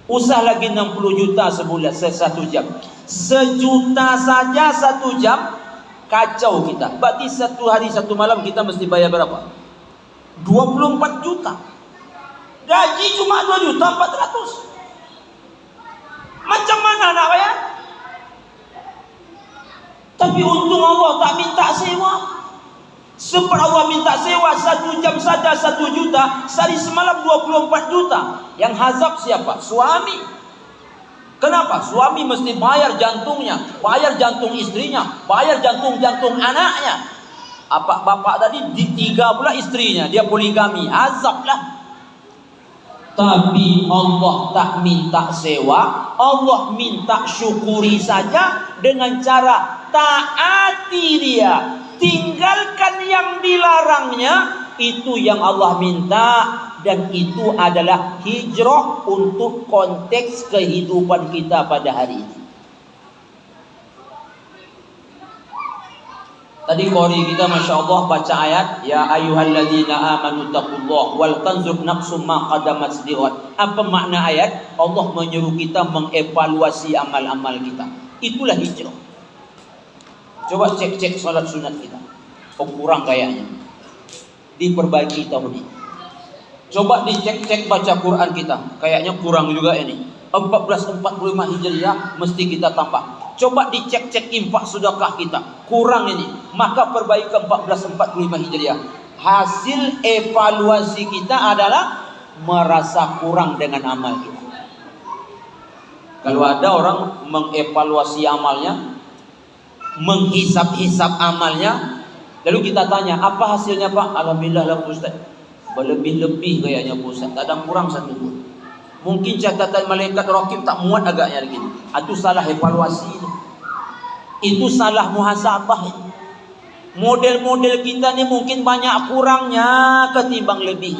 Usah lagi 60 juta sebulan, 1 jam. 1 juta saja 1 jam, kacau kita. Berarti 1 hari 1 malam kita mesti bayar berapa? 24 juta. Gaji cuma 2 juta 400. Macam mana nak bayar? Tapi untung Allah tak minta sewa. Sempat Allah minta sewa 1 jam saja 1 juta, sehari semalam 24 juta. Yang hazab siapa? Suami. Kenapa? Suami mesti bayar jantungnya, bayar jantung istrinya, bayar jantung-jantung anaknya. Apa bapak tadi ditinggal pula istrinya, dia poligami, azab lah. Tapi Allah tak minta sewa, Allah minta syukuri saja dengan cara taati dia. Tinggalkan yang dilarangnya, itu yang Allah minta. Dan itu adalah hijrah untuk konteks kehidupan kita pada hari ini. Tadi qori kita Masya Allah baca ayat, ya ayyuhalladzina amanu taqullah wal tanzur nafsum ma qadamat lighad. Apa makna ayat? Allah menyuruh kita mengevaluasi amal-amal kita. Itulah hijrah. Coba cek-cek salat sunat kita. Oh, kurang kayaknya. Diperbaiki tahun ini. Coba dicek-cek baca Quran kita. Kayaknya kurang juga ini. 1445 Hijriah mesti kita tambah. Coba dicek-cek infak sedekah kita. Kurang ini. Maka perbaikan 1445 Hijriah. Hasil evaluasi kita adalah merasa kurang dengan amal kita. Kalau ada orang mengevaluasi amalnya, menghisap-hisap amalnya, lalu kita tanya, apa hasilnya Pak? Alhamdulillah lah Ustaz, berlebih-lebih kayaknya Ustaz, tak ada kurang satu pun. Mungkin catatan malaikat rakib tak muat agaknya lagi. Itu salah evaluasi itu. Itu salah muhasabah. Model-model kita ni mungkin banyak kurangnya ketimbang lebih.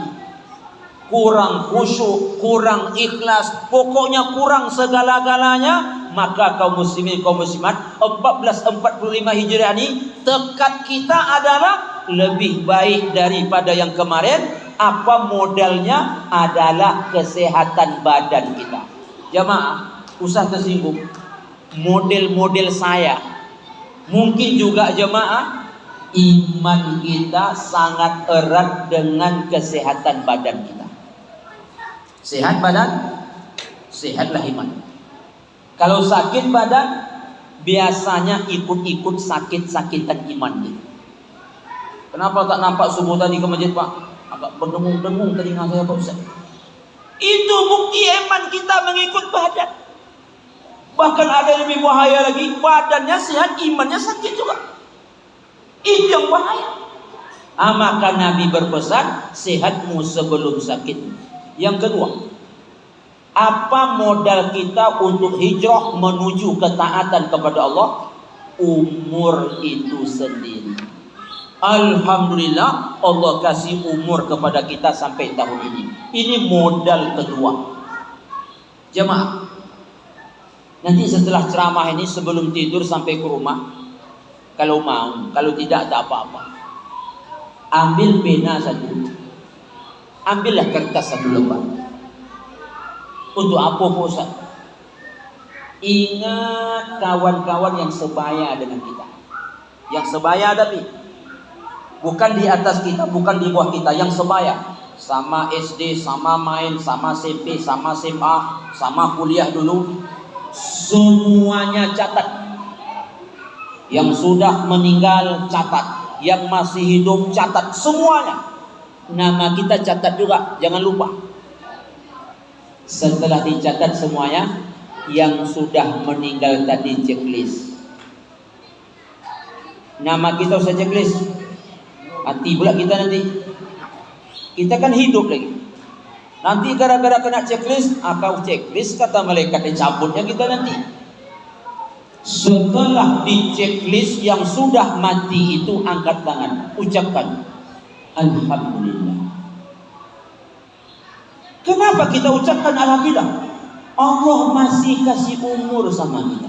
Kurang khusyuk, kurang ikhlas, pokoknya kurang segala-galanya. Maka kaum muslimin, kaum muslimat, 1445 Hijriah ini tekad kita adalah lebih baik daripada yang kemarin. Apa modalnya? Adalah kesehatan badan kita. Jamaah, usah tersinggung. model-model saya. Mungkin juga jemaah, iman kita sangat erat dengan kesehatan badan kita. Sehat badan, sehatlah iman. Kalau sakit badan, biasanya ikut-ikut sakit-sakitan iman dia. Kenapa tak nampak subuh tadi ke masjid, Pak? Agak berdengung-dengung telinga saya, Pak Ustaz. Itu bukti iman kita mengikut badan. Bahkan ada yang lebih bahaya lagi, badannya sehat, imannya sakit juga. Itu yang bahaya. Maka Nabi berpesan, sehatmu sebelum sakit. Yang kedua, apa modal kita untuk hijrah menuju ketaatan kepada Allah? Umur itu sendiri. Alhamdulillah, Allah kasih umur kepada kita sampai tahun ini. Ini modal kedua. Jemaah, nanti setelah ceramah ini sebelum tidur sampai ke rumah, kalau mau, kalau tidak tak apa-apa, ambil pena satu, ambillah kertas satu lembar. Untuk apa, Ustaz? Ingat kawan-kawan yang sebaya dengan kita. Yang sebaya tapi bukan di atas kita, bukan di bawah kita, yang sebaya. Sama SD, sama main, sama SMP, sama SMA, sama kuliah dulu. Semuanya catat. Yang sudah meninggal catat, yang masih hidup catat, semuanya. Nama kita catat juga, jangan lupa. Setelah dicatat semuanya, yang sudah meninggal tadi checklist. Nama kita usah checklist. Hati pula kita nanti. Kita kan hidup lagi. Nanti gara-gara kena checklist, kau checklist kata malaikat dicabutnya kita nanti. Setelah di checklist yang sudah mati itu, angkat tangan, ucapkan Alhamdulillah. Kenapa kita ucapkan Alhamdulillah? Allah masih kasih umur sama kita.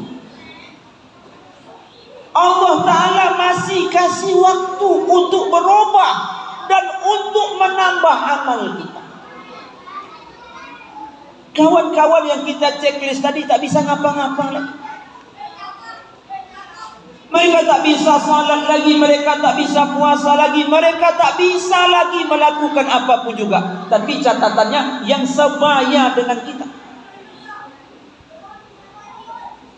Allah Ta'ala masih kasih waktu untuk berubah dan untuk menambah amal kita. Kawan-kawan yang kita checklist tadi tak bisa ngapa-ngapa lagi. Mereka tak bisa salat lagi, mereka tak bisa puasa lagi, mereka tak bisa lagi melakukan apapun juga. Tapi catatannya yang sebaya dengan kita.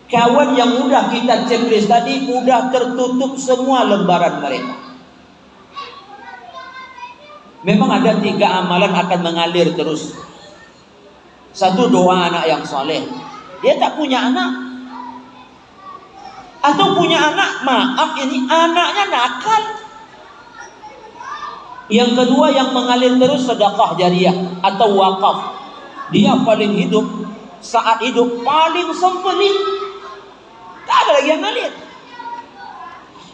Kawan yang mudah kita checklist tadi, mudah tertutup semua lembaran mereka. Memang ada 3 amalan akan mengalir terus. Satu, doa anak yang soleh. Dia tak punya anak. Atau punya anak, maaf ini anaknya nakal. Yang kedua yang mengalir terus, sedekah jariah atau wakaf. Dia paling hidup, saat hidup paling sempelit. Tak ada lagi yang ngalir.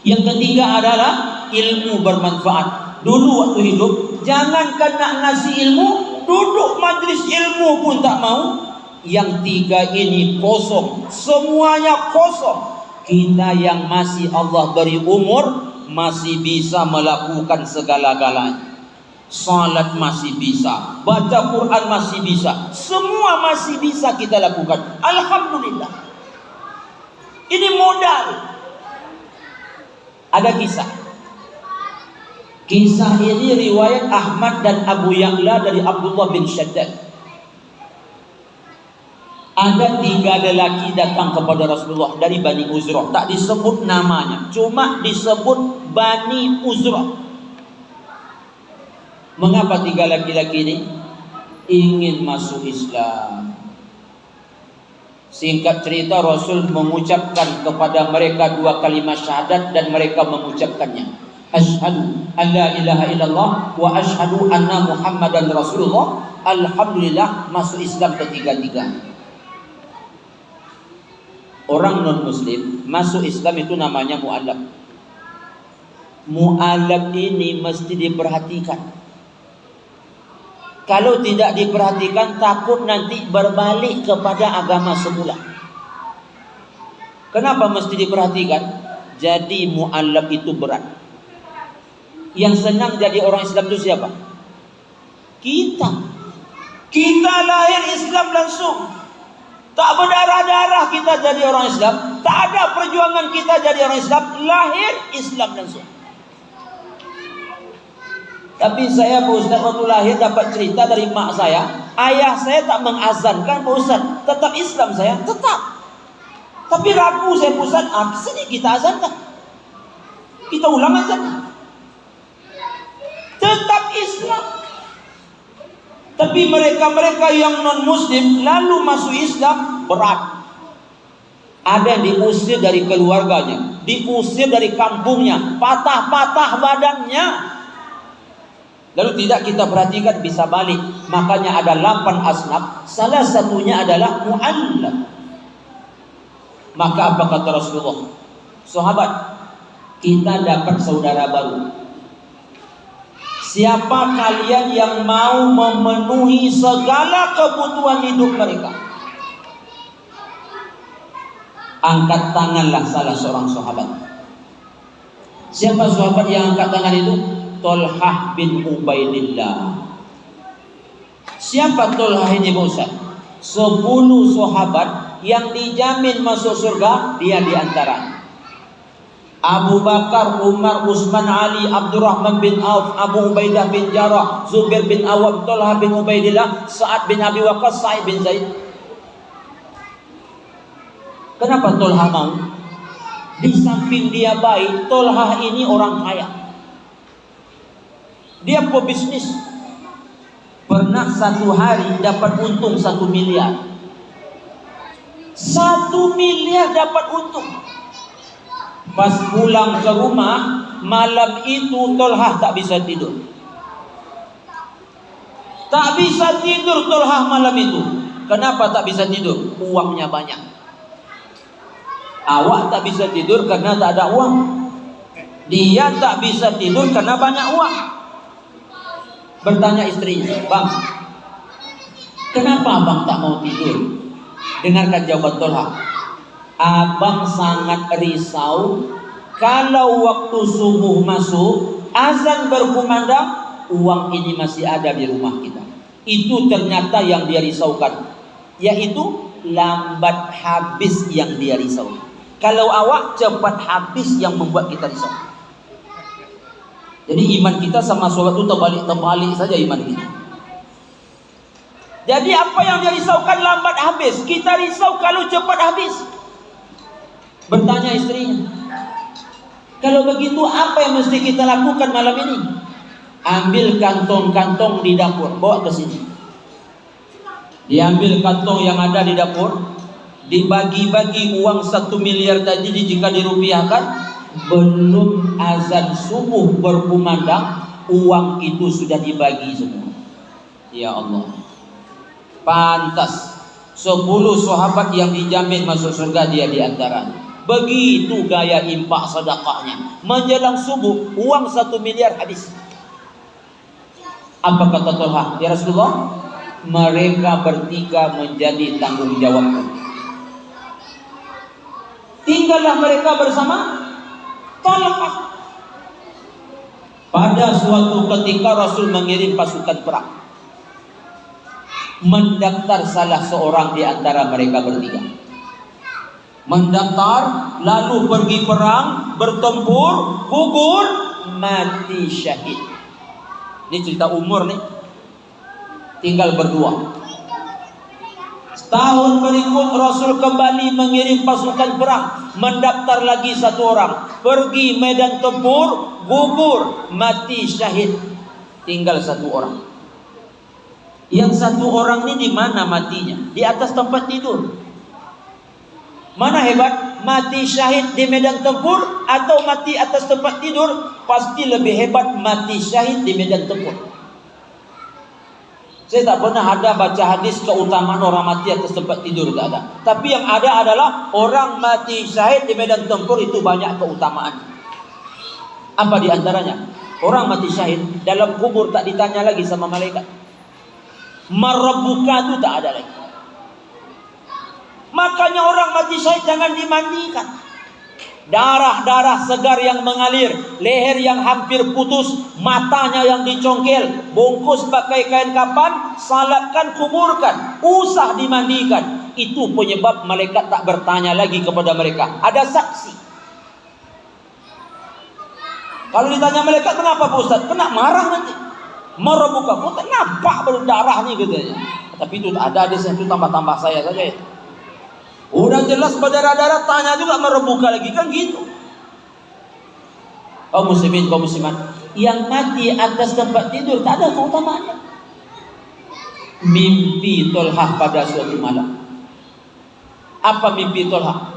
Yang ketiga adalah ilmu bermanfaat. Dulu waktu hidup, jangankan nak ngasih ilmu, duduk majlis ilmu pun tak mau. Yang 3 ini kosong, semuanya kosong. Kita yang masih Allah beri umur, masih bisa melakukan segala-galanya. Salat masih bisa, baca Quran masih bisa, semua masih bisa kita lakukan. Alhamdulillah. Ini modal. Ada kisah. Kisah ini riwayat Ahmad dan Abu Ya'la dari Abdullah bin Shaddad. Ada 3 lelaki datang kepada Rasulullah dari Bani Uzrah. Tak disebut namanya, cuma disebut Bani Uzrah. Mengapa 3 laki-laki ini ingin masuk Islam? Singkat cerita, Rasul mengucapkan kepada mereka 2 kalimat syahadat dan mereka mengucapkannya. Asyhadu an la ilaha illallah wa asyhadu anna Muhammadan Rasulullah. Alhamdulillah, masuk Islam ketiga-tiga. Orang non-muslim masuk Islam itu namanya mu'alaf. Mu'alaf ini mesti diperhatikan. Kalau tidak diperhatikan, takut nanti berbalik kepada agama semula. Kenapa mesti diperhatikan? Jadi mu'alaf itu berat. Yang senang jadi orang Islam itu siapa? Kita. Kita lahir Islam langsung. Tak berdarah-darah kita jadi orang Islam. Tak ada perjuangan kita jadi orang Islam. Lahir Islam langsung. Tapi saya Pak Ustaz waktu lahir dapat cerita dari mak saya. Ayah saya tak mengazankan Pak Ustaz. Tetap Islam saya. Tetap. Tapi ragu saya Pak Ustaz. Sini kita azankan. Kita ulang azan. Tetap Islam. Tapi mereka-mereka yang non-muslim lalu masuk Islam berat. Ada yang diusir dari keluarganya, diusir dari kampungnya, patah-patah badannya. Lalu tidak kita perhatikan bisa balik. Makanya ada 8 asnaf. Salah satunya adalah mu'allaf. Maka apa kata Rasulullah? Sahabat, kita dapat saudara baru. Siapa kalian yang mau memenuhi segala kebutuhan hidup mereka? Angkat tanganlah salah seorang sahabat. Siapa sahabat yang angkat tangan itu? Tolhah bin Ubaidillah. Siapa Tolhah ini Pak Ustaz? 10 sahabat yang dijamin masuk surga, dia di antara. Abu Bakar, Umar, Utsman, Ali, Abdurrahman bin Auf, Abu Ubaidah bin Jarrah, Zubair bin Awam, Tolhah bin Ubaidillah, Sa'ad bin Abi Waqqas, Sa'id bin Zaid. Kenapa Tolhah mau? Di samping dia baik, Tolhah ini orang kaya. Dia pebisnis. Pernah satu hari dapat untung 1 miliar. 1 miliar dapat untung. Pas pulang ke rumah, malam itu Tolhah tak bisa tidur. Tak bisa tidur Tolhah malam itu. Kenapa tak bisa tidur? Uangnya banyak. Awak tak bisa tidur karena tak ada uang. Dia tak bisa tidur karena banyak uang. Bertanya istrinya, "Bang, kenapa abang tak mau tidur?" Dengarkan jawaban Tolhah. Abang sangat risau kalau waktu subuh masuk, azan berkumandang, uang ini masih ada di rumah kita. Itu ternyata yang dia risaukan, yaitu lambat habis yang dia risau. Kalau awak cepat habis yang membuat kita risau. Jadi iman kita sama sahabat itu terbalik saja iman kita. Jadi apa yang dia risaukan lambat habis, kita risau kalau cepat habis. Bertanya istrinya, kalau begitu apa yang mesti kita lakukan malam ini? Ambil kantong-kantong di dapur, bawa ke sini. Diambil kantong yang ada di dapur, dibagi-bagi uang 1 miliar tadi jika dirupiahkan. Belum azan subuh berkumandang, uang itu sudah dibagi semua. Ya Allah, pantas 10 sahabat yang dijamin masuk surga dia di antara. Begitu gaya impak sedekahnya. Menjelang subuh uang 1 miliar habis. Apa kata Tolhah? Ya Rasulullah, mereka bertiga menjadi tanggung jawabku. Tinggallah mereka bersama Tolhah. Pada suatu ketika Rasul mengirim pasukan perang. Mendaftar salah seorang di antara mereka bertiga. Mendaftar, lalu pergi perang, bertempur, gugur, mati syahid. Ini cerita umur nih. Tinggal berdua. Setahun berikut Rasul kembali mengirim pasukan perang. Mendaftar lagi 1 orang. Pergi medan tempur, gugur, mati syahid. Tinggal 1 orang. Yang 1 orang ini di mana matinya? Di atas tempat tidur. Mana hebat? Mati syahid di medan tempur atau mati atas tempat tidur? Pasti lebih hebat mati syahid di medan tempur. Saya tak pernah ada baca hadis keutamaan orang mati atas tempat tidur, tak ada. Tapi yang ada adalah orang mati syahid di medan tempur itu banyak keutamaan. Apa di antaranya? Orang mati syahid dalam kubur tak ditanya lagi sama malaikat. Marabbuka itu tak ada lagi. Makanya orang mati syahid jangan dimandikan. Darah-darah segar yang mengalir, leher yang hampir putus, matanya yang dicongkel, bungkus pakai kain kapan, salatkan, kuburkan, usah dimandikan. Itu penyebab malaikat tak bertanya lagi kepada mereka. Ada saksi. Kalau ditanya malaikat, kenapa Pak Ustaz? Kena marah nanti. Merabuka pun tak nampak berdarah nih katanya. Tapi itu tak ada, itu tambah-tambah saya saja. Udah jelas berdarah-darah, tanya juga merebuka lagi, kan gitu. Kaum muslimin, kaum muslimat, yang mati atas tempat tidur tak ada keutamaannya. Mimpi Tolhah pada suatu malam. Apa mimpi Tolhah?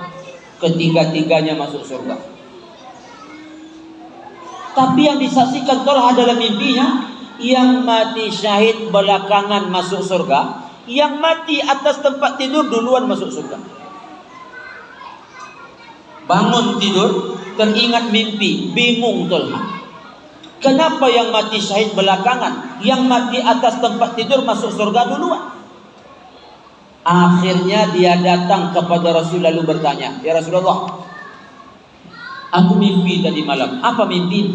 Ketiga-tiganya masuk surga. Tapi yang disaksikan Tolhah adalah mimpinya, yang mati syahid belakangan masuk surga, yang mati atas tempat tidur duluan masuk surga. Bangun tidur, teringat mimpi, bingung Tolhah. Kenapa yang mati syahid belakangan, yang mati atas tempat tidur masuk surga duluan? Akhirnya dia datang kepada Rasul lalu bertanya, "Ya Rasulullah, aku mimpi tadi malam." "Apa mimpi?"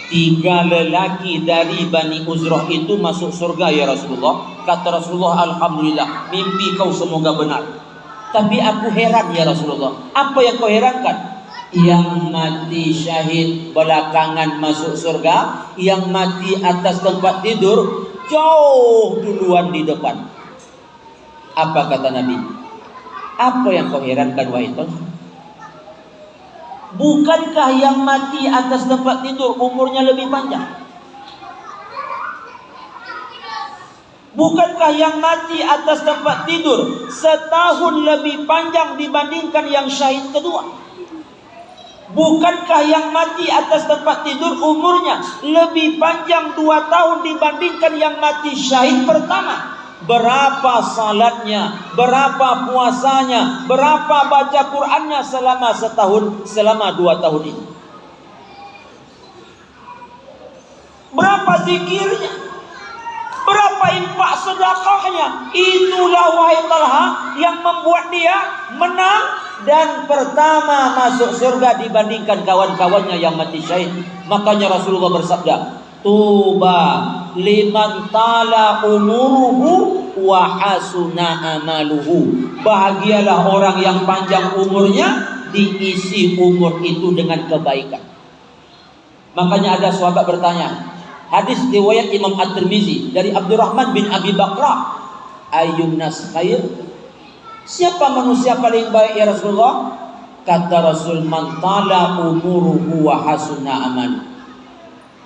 "3 lelaki dari Bani Uzrah itu masuk surga ya Rasulullah." Kata Rasulullah, "Alhamdulillah, mimpi kau semoga benar. Tapi aku heran ya Rasulullah." "Apa yang kau herankan?" "Yang mati syahid belakangan masuk surga, yang mati atas tempat tidur jauh duluan di depan." Apa kata Nabi? "Apa yang kau herankan wahai Tolhah? Bukankah yang mati atas tempat tidur umurnya lebih panjang? Bukankah yang mati atas tempat tidur setahun lebih panjang dibandingkan yang syahid kedua? Bukankah yang mati atas tempat tidur umurnya lebih panjang 2 tahun dibandingkan yang mati syahid pertama? Berapa salatnya, berapa puasanya, berapa baca Qur'annya selama setahun, selama 2 tahun ini? Berapa zikirnya? Berapa infak sedekahnya? Itulah wahai Talha yang membuat dia menang dan pertama masuk surga dibandingkan kawan-kawannya yang mati syahid. Makanya Rasulullah bersabda, "Tuba liman tala umuruhu wa hasuna amaluhu." Bahagialah orang yang panjang umurnya, diisi umur itu dengan kebaikan. Makanya ada sahabat bertanya, hadis riwayat Imam At-Tirmizi dari Abdurrahman bin Abi Bakrah, "Ayyun nas khair?" Siapa manusia paling baik ya Rasulullah? Kata Rasul, "Man tala umuruhu wa hasuna amaluhu."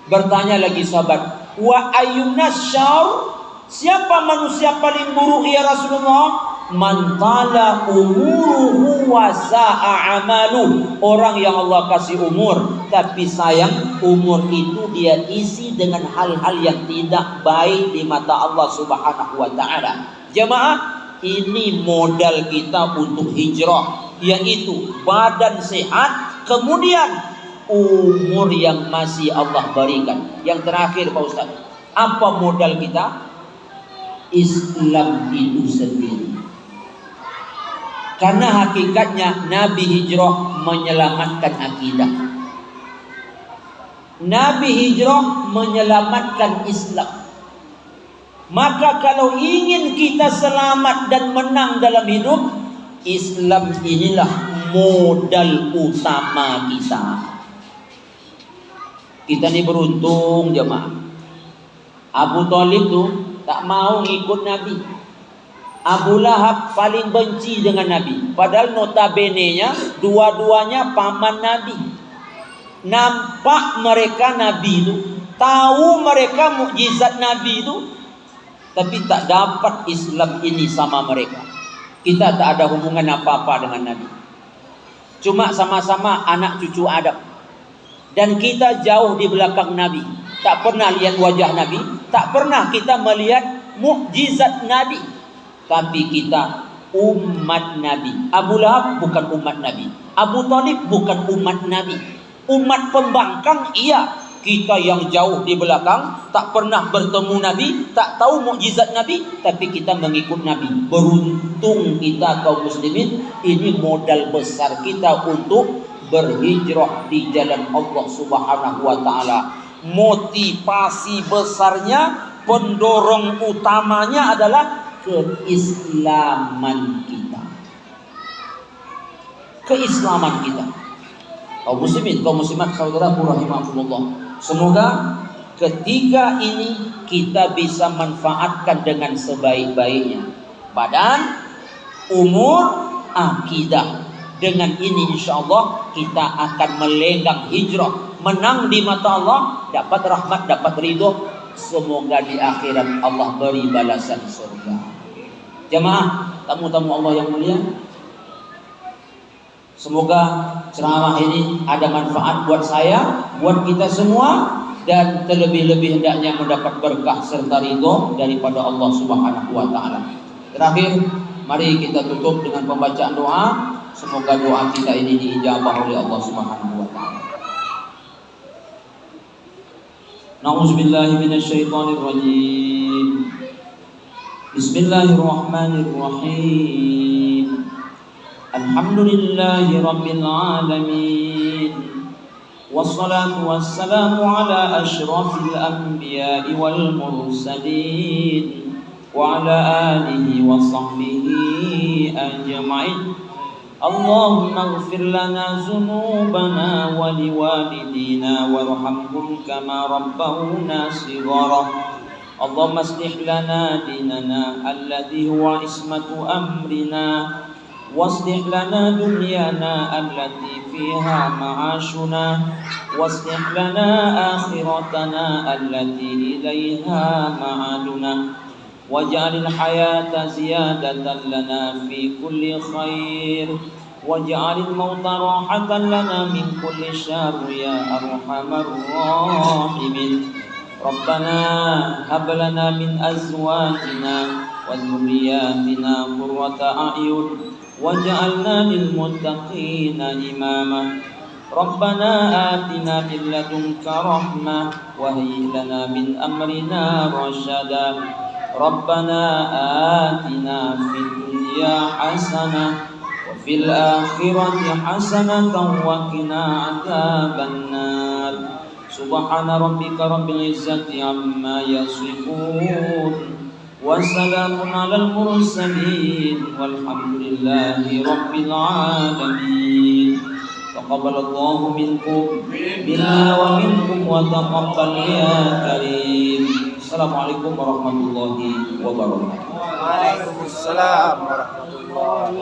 Bertanya lagi sahabat, "Wa ayyunas syarr?" Siapa manusia paling buruk ya Rasulullah? "Man tala umuruhu wa sa'a amalu." Orang yang Allah kasih umur, tapi sayang umur itu dia isi dengan hal-hal yang tidak baik di mata Allah Subhanahu wa taala. Jemaah, ini modal kita untuk hijrah, yaitu badan sehat, kemudian umur yang masih Allah berikan. Yang terakhir Pak Ustaz, apa modal kita? Islam itu sendiri. Karena hakikatnya Nabi hijrah menyelamatkan akidah. Nabi hijrah menyelamatkan Islam. Maka kalau ingin kita selamat dan menang dalam hidup, Islam inilah modal utama kita. Kita ni beruntung jemaah. Abu Thalib tu tak mau ngikut Nabi. Abu Lahab paling benci dengan Nabi. Padahal notabene-nya dua-duanya paman Nabi. Nampak mereka Nabi itu, tahu mereka mukjizat Nabi itu, tapi tak dapat Islam ini sama mereka. Kita tak ada hubungan apa-apa dengan Nabi. Cuma sama-sama anak cucu Adam. Dan kita jauh di belakang Nabi. Tak pernah lihat wajah Nabi, tak pernah kita melihat mukjizat Nabi. Tapi kita umat Nabi. Abu Lahab bukan umat Nabi. Abu Thalib bukan umat Nabi. Umat pembangkang iya. Kita yang jauh di belakang, tak pernah bertemu Nabi, tak tahu mukjizat Nabi, tapi kita mengikut Nabi. Beruntung kita kaum muslimin. Ini modal besar kita untuk berhijrah di jalan Allah Subhanahu wa taala. Motivasi besarnya, pendorong utamanya adalah keislaman kita. Keislaman kita. Kaum muslimin, kaum muslimat, saudaraku rahimakumullah. Semoga ketiga ini kita bisa manfaatkan dengan sebaik-baiknya. Badan, umur, akidah. Dengan ini insya Allah kita akan melenggang hijrah, menang di mata Allah, dapat rahmat, dapat ridho. Semoga di akhirat Allah beri balasan surga. Jamaah, tamu-tamu Allah yang mulia, semoga ceramah ini ada manfaat buat saya, buat kita semua, dan terlebih-lebih hendaknya mendapat berkah serta ridho daripada Allah Subhanahu wa taala. Terakhir, mari kita tutup dengan pembacaan doa. Semoga doa kita ini diijabah oleh Allah Subhanahu wa taala. Na'udzubillahi minasyaitonir rajim. Bismillahirrahmanirrahim. Alhamdulillahi rabbil alamin. Wassalatu wassalamu ala asyrafil anbiya'i wal mursalin wa ala alihi wa sahbihi ajma'in. Allahumma ighfir lana dzunubana wa liwalidina warhamhum kama rabbawna shighara. Allahumma aslih lana dinana alladhi huwa ismatu amrina waslih lana dunyana allati fiha ma'ashuna waslih lana akhiratana allati ilaiha ma'aduna. Waj'alil hayata ziyadatan lana fi kulli khair waj'alil mauta rahatan lana min kulli syarr ya arhamar rahimin. Rabbana hab lana min azwajina wa dhurriyyatina qurrata a'yun waj'alna lil muttaqina imama. Rabbana atina min ladunka rahmah wa hayyi lana min amrina rasyada. Rabbana atina fid dunya hasanah wa fil akhirati hasanatan wa qina adzabannar. Subhana rabbika rabbil izzati amma yasifun wa salamun alal mursalin walhamdulillahi rabbil alamin. Taqabbalallahu minkum minna wa minkum wa taqabbal ya karim. Assalamualaikum warahmatullahi wabarakatuh. Waalaikumsalam warahmatullahi wabarakatuh.